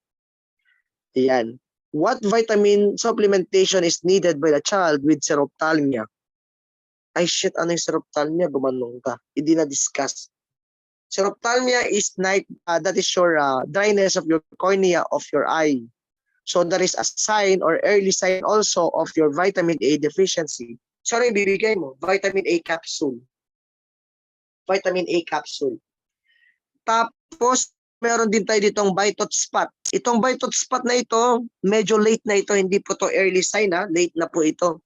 Yan. What vitamin supplementation is needed by the child with serophthalmia? Ay shit, ano yung serophthalmia? Gumanong ka. Hindi na-discuss. Serophthalmia is that is your dryness of your cornea of your eye. So there is a sign or early sign also of your vitamin A deficiency. So ano yung bibigay mo? Vitamin A capsule. Vitamin A capsule. Tapos, meron din tayo ditong Bitot spot. Itong Bitot spot na ito, medyo late na ito. Hindi po to early sign late na po ito.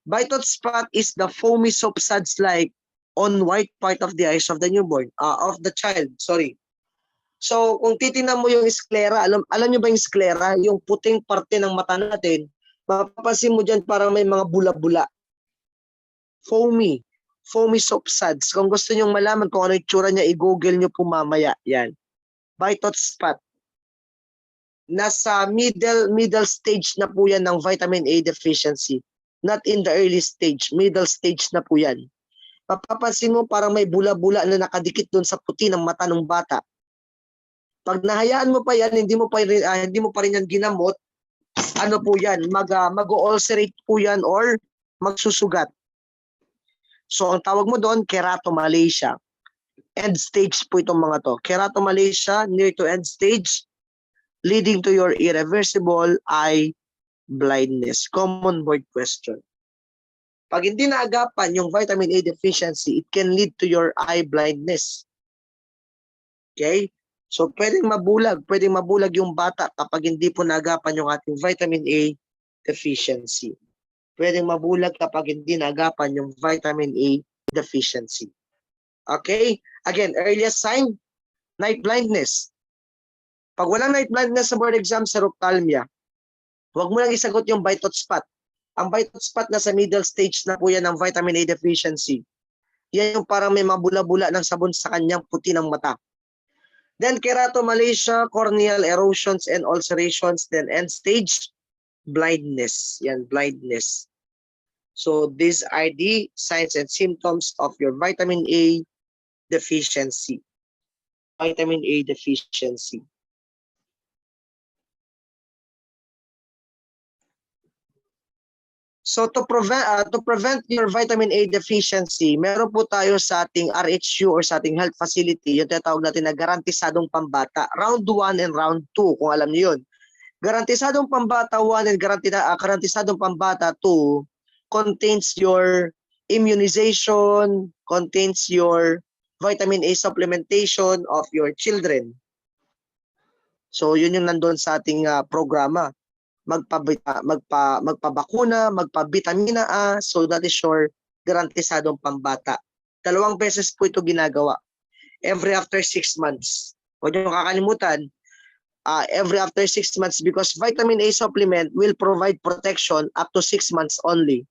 Bitot spot is the foamy soap suds like on white part of the eyes of the newborn, of the child, sorry. So, kung titingnan mo yung sclera, alam nyo ba yung sclera? Yung puting parte ng mata natin, mapapansin mo dyan parang may mga bula-bula. Foamy soap suds. Kung gusto nyo malaman kung ano yung tsura niya, i-google nyo po mamaya. Yan. Bitot spot. Nasa middle stage na po yan ng vitamin A deficiency. Not in the early stage. Middle stage na po yan. Mapapansin mo parang may bula-bula na nakadikit doon sa puti ng mata ng bata. Pag nahayaan mo pa yan, hindi mo pa rin yan ginamot, ano po yan, mag-ulcerate po yan or magsusugat. So ang tawag mo doon, keratomalacia. End stage po itong mga to. Keratomalacia, near to end stage, leading to your irreversible eye blindness. Common board question. Pag hindi naagapan yung vitamin A deficiency, it can lead to your eye blindness. Okay? So pwedeng mabulag yung bata kapag hindi po naagapan yung ating vitamin A deficiency. Pwedeng mabulag kapag hindi naagapan yung vitamin A deficiency. Okay? Again, earliest sign, night blindness. Pag walang night blindness sa board exam, serophthalmia. Huwag mo lang isagot yung Bitot spot. Ang Bitot spot na sa middle stage na po yan ng vitamin A deficiency. Yan yung parang may mabula-bula ng sabon sa kanyang puti ng mata. Then keratomalacia, corneal erosions and ulcerations, then end stage, blindness. Yan, blindness. So these are the signs and symptoms of your vitamin A deficiency. Vitamin A deficiency. So to prevent your vitamin A deficiency, meron po tayo sa ating RHU or sa ating health facility, yung tinatawag natin na garantisadong pambata, round 1 and round 2 kung alam niyo yun. Garantisadong pambata 1 and garantisadong pambata 2 contains your immunization, contains your vitamin A supplementation of your children. So yun yung nandun sa ating programa. Magpabakuna, magpabitamina A, so that is your garantisadong pambata. 2 beses po ito ginagawa. Every after 6 months. Huwag niyo kakalimutan, every after 6 months because vitamin A supplement will provide protection up to 6 months only.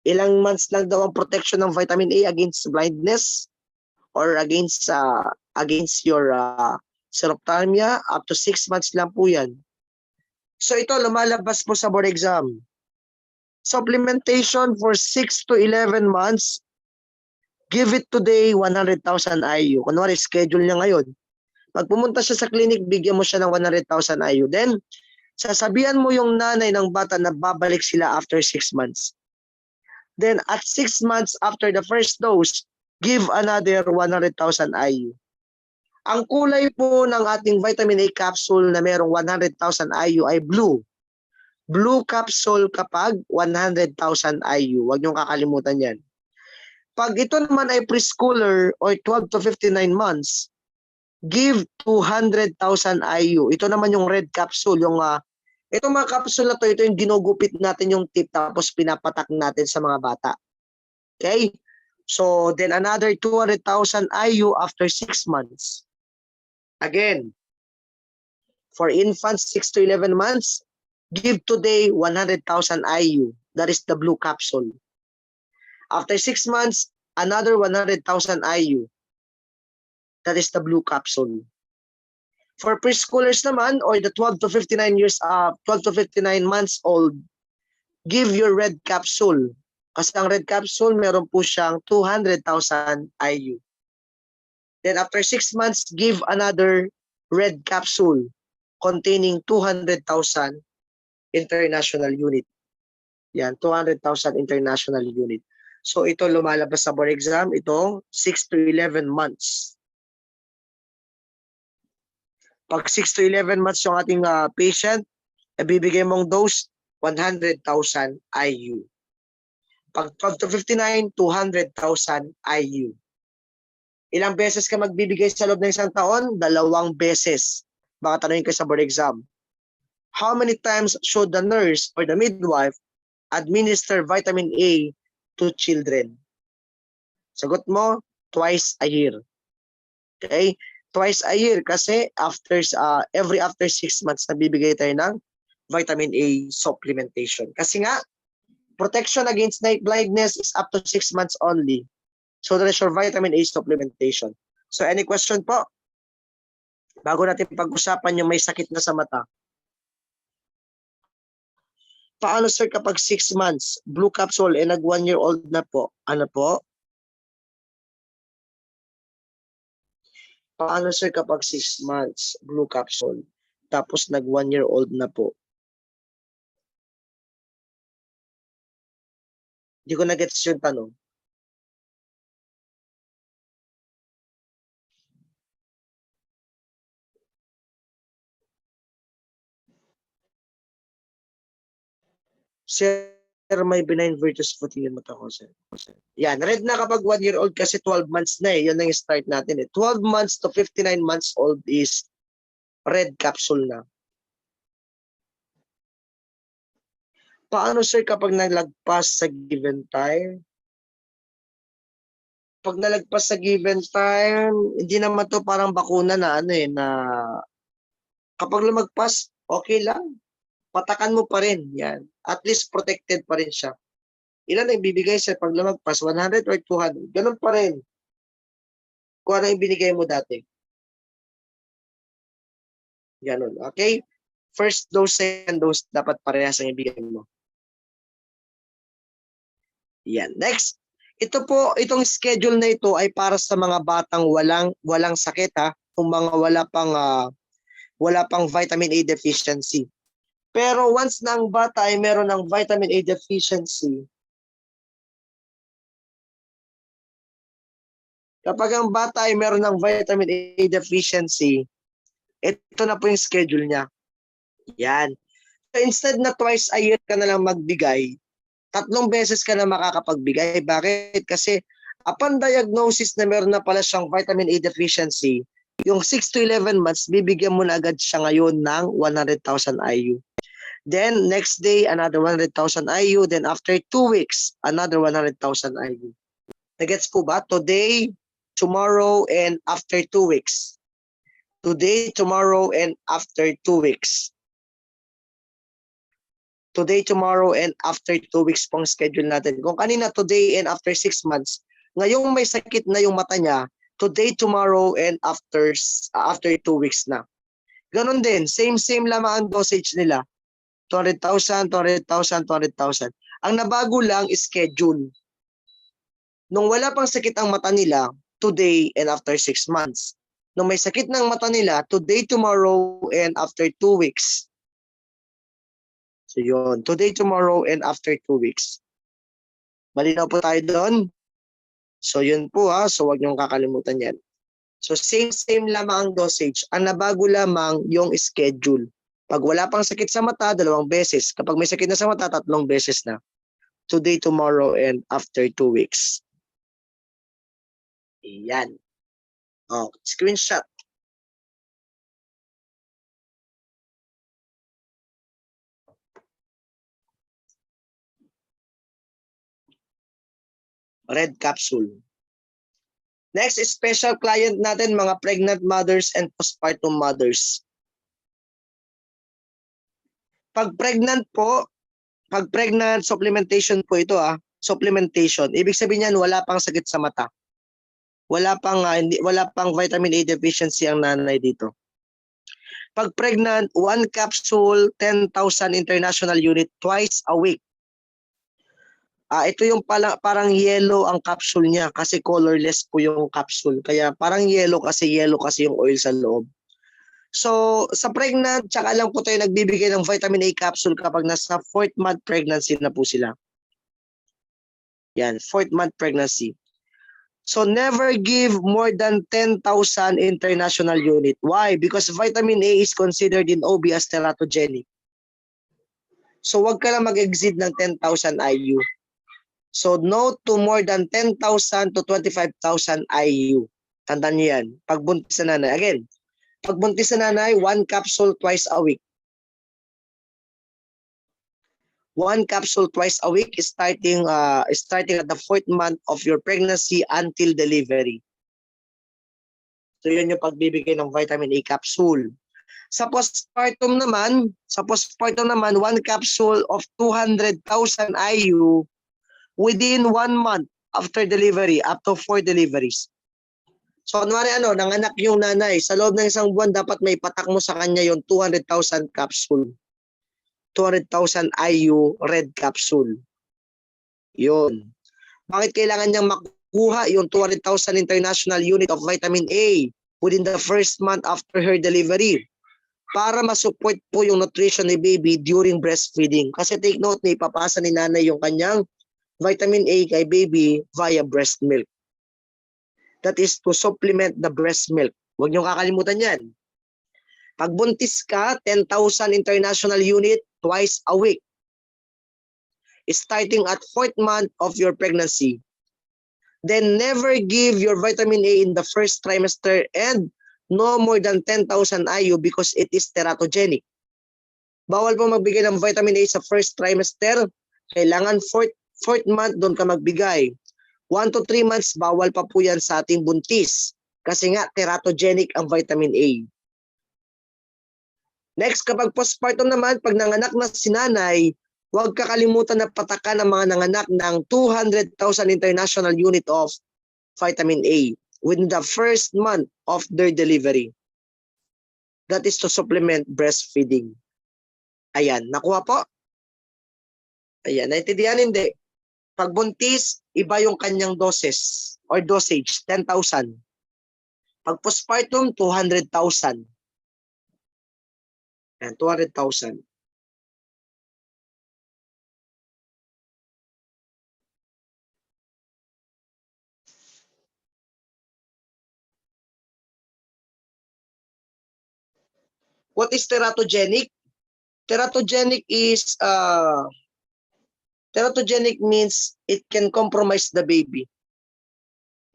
Ilang months lang daw ang protection ng vitamin A against blindness or against your xerophthalmia. Up to 6 months lang po yan. So ito, lumalabas po sa board exam. Supplementation for 6 to 11 months. Give it today 100,000 IU. Kunwari, schedule niya ngayon. Pag pumunta siya sa clinic, bigyan mo siya ng 100,000 IU. Then, sasabihan mo yung nanay ng bata na babalik sila after 6 months. Then, at 6 months after the first dose, give another 100,000 IU. Ang kulay po ng ating vitamin A capsule na merong 100,000 IU ay blue. Blue capsule kapag 100,000 IU. Huwag niyong kakalimutan yan. Pag ito naman ay preschooler or 12 to 59 months, give 200,000 IU. Ito naman yung red capsule. Itong mga capsule na to, ito yung ginugupit natin yung tip tapos pinapatak natin sa mga bata. Okay? So, then another 200,000 IU after 6 months. Again, for infants 6 to 11 months, give today 100,000 IU. That is the blue capsule. After 6 months, another 100,000 IU. That is the blue capsule. For preschoolers naman, or the 12 to 59 months old, give your red capsule. Kasi ang red capsule, meron po siyang 200,000 IU. Then after 6 months, give another red capsule containing 200,000 international unit. Yan, 200,000 international unit. So ito lumalabas sa board exam, itong 6 to 11 months. Pag 6 to 11 months yung ating patient, ibibigay mong dose, 100,000 IU. Pag 12 to 59, 200,000 IU. Ilang beses ka magbibigay sa loob ng isang taon? 2 beses. Baka tanungin ka sa board exam. How many times should the nurse or the midwife administer vitamin A to children? Sagot mo, twice a year. Okay? Twice a year kasi every after 6 months nabibigay tayo ng vitamin A supplementation. Kasi nga, protection against night blindness is up to 6 months only. So that is your vitamin A supplementation. So any question po? Bago natin pag-usapan yung may sakit na sa mata. Paano sir kapag 6 months, blue capsule, nag 1-year-old na po? Ano po? Paano sir kapag 6 months, blue capsule, tapos nag 1-year-old na po? Hindi ko na-gets yung tanong. Sir, may benign vertigo fatigue yung mata ko, sir. Yan, red na kapag 1-year-old kasi 12 months na eh. Yun na yung start natin eh. 12 months to 59 months old is red capsule na. Paano sir kapag nalagpas sa given time? Pag nalagpas sa given time, hindi naman to parang bakuna na na kapag lumagpas, okay lang. Patakan mo pa rin. Yan. At least protected pa rin siya. Ilan ang ibibigay sa pag lumagpas? 100 or 200? Ganun pa rin. Kung ano yung binigay mo dati. Ganun. Okay? First dose, second dose, dapat parehas ang ibigay mo. Yan. Next. Ito po, itong schedule na ito ay para sa mga batang walang sakit ha. Kung mga wala pang vitamin A deficiency. Pero once na ang bata ay meron ng vitamin A deficiency, kapag ang bata ay meron ng vitamin A deficiency, ito na po yung schedule niya. Yan. So instead na twice a year ka na lang magbigay, 3 beses ka na makakapagbigay. Bakit? Kasi upon diagnosis na meron na pala siyang vitamin A deficiency, yung 6 to 11 months, bibigyan mo na agad siya ngayon ng 100,000 IU. Then next day, another 100,000 IU. Then after 2 weeks, another 100,000 IU. Nagets po ba? Today, tomorrow, and after 2 weeks. Today, tomorrow, and after 2 weeks. Today, tomorrow, and after 2 weeks pong schedule natin. Kung kanina today and after 6 months, ngayong may sakit na yung mata niya, today, tomorrow, and after 2 weeks na. Ganon din, same lamang ang dosage nila. 200,000, 200,000, 200,000. Ang nabago lang is schedule. Nung wala pang sakit ang mata nila, today and after 6 months. Nung may sakit ng mata nila, today, tomorrow, and after 2 weeks. So yun, today, tomorrow, and after 2 weeks. Malinaw po tayo doon? So yun po ha, so wag niyong kakalimutan yan. So same lamang ang dosage. Ang nabago lamang yung schedule. Pag wala pang sakit sa mata, 2 beses. Kapag may sakit na sa mata, 3 beses na. Today, tomorrow, and after 2 weeks. Ayan. Oh, screenshot. Red capsule. Next, special client natin, mga pregnant mothers and postpartum mothers. Pag pregnant, supplementation po ito supplementation. Ibig sabihin niyan, wala pang sakit sa mata. Wala pang vitamin A deficiency ang nanay dito. Pag pregnant, 1 capsule, 10,000 international unit twice a week. Ito yung parang yellow ang capsule niya kasi colorless po yung capsule. Kaya parang yellow kasi yung oil sa loob. So, sa pregnant, tsaka lang po tayo nagbibigay ng vitamin A capsule kapag nasa 4th month pregnancy na po sila. Yan, 4th month pregnancy. So, never give more than 10,000 international unit. Why? Because vitamin A is considered in OB as teratogenic. So, wag ka lang mag-exceed ng 10,000 IU. So, no to more than 10,000 to 25,000 IU. Tandaan niyo yan. Pagbuntis sa nanay. Again, pagbuntis sa nanay, 1 capsule twice a week. 1 capsule twice a week is starting at the 4th month of your pregnancy until delivery. So, yun yung pagbibigay ng vitamin A capsule. Sa postpartum naman, 1 capsule of 200,000 IU within 1 month after delivery, up to 4 deliveries. So, kunwari nanganak yung nanay, sa loob ng 1 buwan, dapat may patak mo sa kanya yung 200,000 capsule. 200,000 IU red capsule. Yun. Bakit kailangan niyang makuha yung 200,000 international unit of vitamin A within the 1st month after her delivery? Para masupport po yung nutrition ni baby during breastfeeding. Kasi take note, ipapasa ni nanay yung kanyang vitamin A kay baby via breast milk. That is to supplement the breast milk. Huwag niyo kakalimutan yan. Pag buntis ka, 10,000 international unit twice a week. Starting at 4th month of your pregnancy. Then never give your vitamin A in the 1st trimester and no more than 10,000 IU because it is teratogenic. Bawal po magbigay ng vitamin A sa 1st trimester. Kailangan 4th month doon ka magbigay. 1 to 3 months, bawal pa po yan sa ating buntis. Kasi nga, teratogenic ang vitamin A. Next, kapag postpartum naman, pag nanganak na si nanay, huwag kakalimutan na patakan ng mga nanganak ng 200,000 international unit of vitamin A within the 1st month of their delivery. That is to supplement breastfeeding. Ayan, nakuha po? Ayan, naintindihan hindi? Pag buntis, iba yung kanyang doses or dosage, 10,000. Pag postpartum, 200,000. Ayan, 200,000. What is teratogenic? Teratogenic means it can compromise the baby.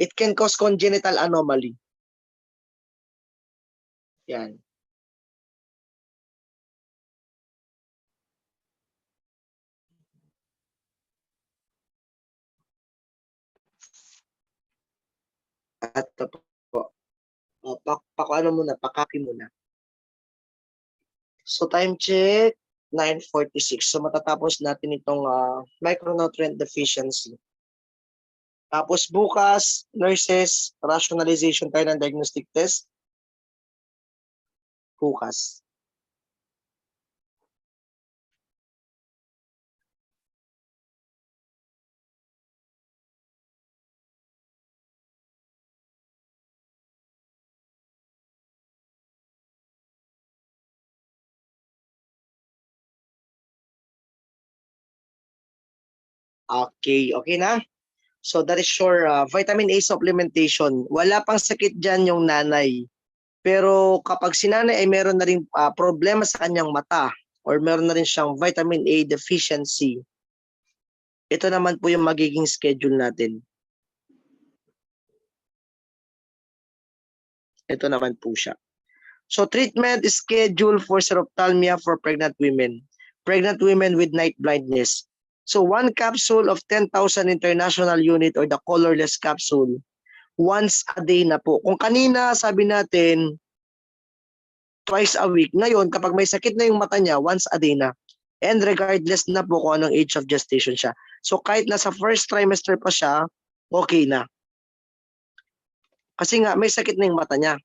It can cause congenital anomaly. Yan. At po, pakaki muna. So time check. 9:46. So matatapos natin itong micronutrient deficiency. Tapos bukas, nurses, rationalization tayo ng diagnostic test. Bukas. Okay, okay na? So that is your vitamin A supplementation. Wala pang sakit dyan yung nanay. Pero kapag si nanay ay meron na rin problema sa kanyang mata or meron na rin siyang vitamin A deficiency, ito naman po yung magiging schedule natin. Ito naman po siya. So treatment is scheduled for serophthalmia for pregnant women with night blindness. So 1 capsule of 10,000 international unit or the colorless capsule once a day na po. Kung kanina sabi natin twice a week, ngayon kapag may sakit na yung mata niya, once a day na. And regardless na po kung anong age of gestation siya. So kahit nasa first trimester pa siya, okay na. Kasi nga may sakit na yung mata niya.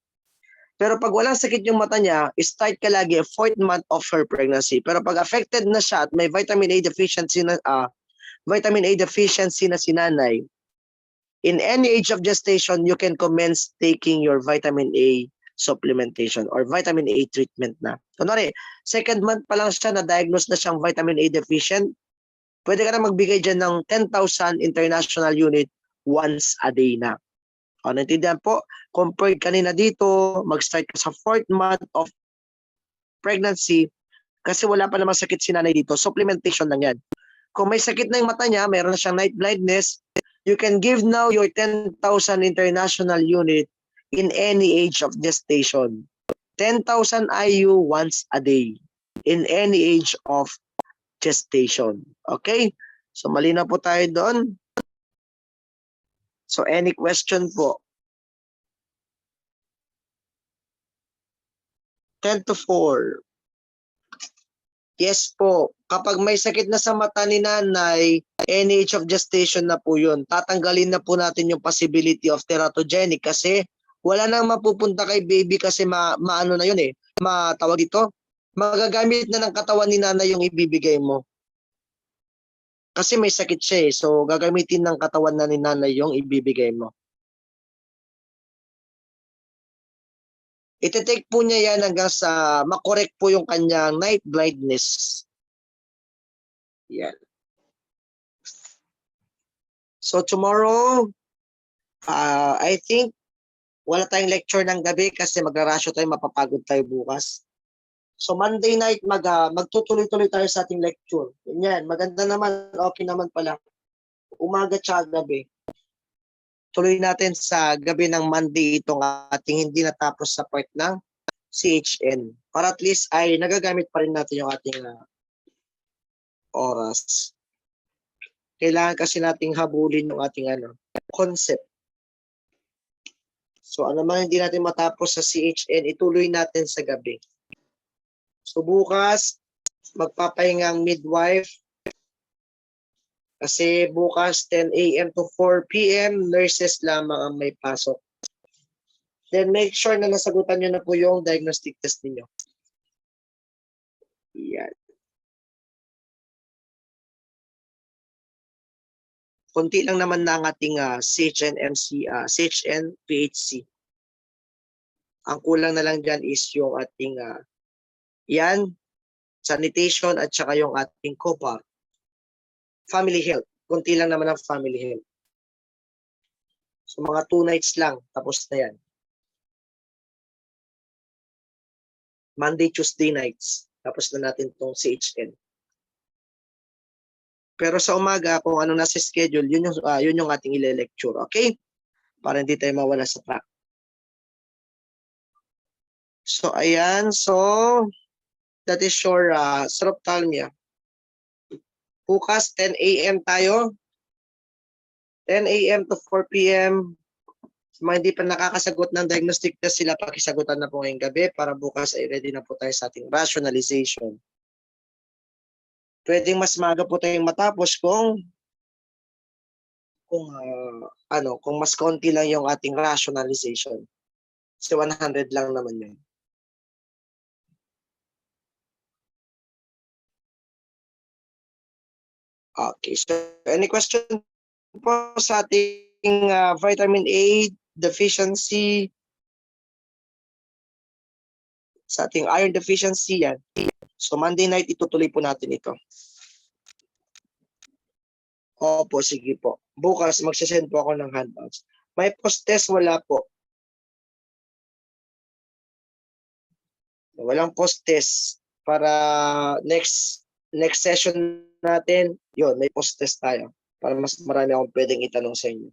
Pero pag walang sakit yung mata niya, start ka lagi 4th month of her pregnancy. Pero pag affected na siya at may vitamin A deficiency na si nanay, in any age of gestation, you can commence taking your vitamin A supplementation or vitamin A treatment na. Kunwari, 2nd month pa lang siya na-diagnose na siyang vitamin A deficient, pwede ka na magbigay dyan ng 10,000 international unit once a day na. O, naintindihan po? Compared kanina dito, mag-start ka sa 4th month of pregnancy kasi wala pa namang sakit si nanay dito. Supplementation lang yan. Kung may sakit na yung mata niya, mayroon na siyang night blindness, you can give now your 10,000 international unit in any age of gestation. 10,000 IU once a day in any age of gestation. Okay? So malinaw po tayo doon. So any question po? 10-4. Yes po. Kapag may sakit na sa mata ni nanay, any age of gestation na po yun. Tatanggalin na po natin yung possibility of teratogenic kasi wala nang mapupunta kay baby kasi maano na yun eh. Matawag ito. Magagamit na ng katawan ni nanay yung ibibigay mo. Kasi may sakit siya eh. So gagamitin ng katawan na ni nanay yung ibibigay mo. Ite-take po niya yan hanggang sa makorek po yung kanyang night blindness. Yan. So tomorrow, I think wala tayong lecture ng gabi kasi magrarasyo tayo, mapapagod tayo bukas. So Monday night magtutuloy-tuloy tayo sa ating lecture. Yan, maganda naman, okay naman pala. Umaga tsaka gabi. Tuloy natin sa gabi ng Monday itong ating hindi natapos sa part ng CHN. Para at least ay nagagamit pa rin natin yung ating oras. Kailangan kasi nating habulin yung ating concept. So ano man hindi natin matapos sa CHN, ituloy natin sa gabi. So bukas, magpapahinga ang midwife. Kasi bukas 10 a.m. to 4 p.m. nurses lamang ang may pasok. Then make sure na nasagutan nyo na po yung diagnostic test niyo. Yan. Kunti lang naman na ang ating CHN PHC. Ang kulang na lang dyan is yung ating sanitation at saka yung ating COPA. Family health. Kunti lang naman ang family health. So mga 2 nights lang, tapos na yan. Monday, Tuesday nights. Tapos na natin itong CHN. Pero sa umaga, kung ano nasa schedule, yun yung ating ile-lecture. Okay? Para hindi tayo mawala sa track. So, ayan. So, that is your serophthalmia. Bukas, 10 a.m. tayo. 10 a.m. to 4 p.m. So, mga hindi pa nakakasagot ng diagnostic test, sila pakisagutan na po ngayong gabi para bukas ay ready na po tayo sa ating rationalization. pwedeng mas maaga po tayong matapos kung kung mas konti lang yung ating rationalization. Kasi 100 lang naman yun. Okay, so any question po sa ating vitamin A deficiency, sa ating iron deficiency yan. So Monday night itutuloy po natin ito. Opo, sige po. Bukas magsasend po ako ng handouts. May post-test, wala po. Walang post-test para next session natin, yun, may post-test tayo para mas marami akong pwedeng itanong sa inyo.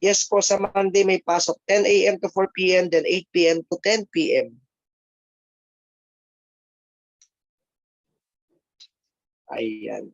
Yes po, sa Monday may pasok 10 a.m. to 4 p.m. then 8 p.m. to 10 p.m. Ayan.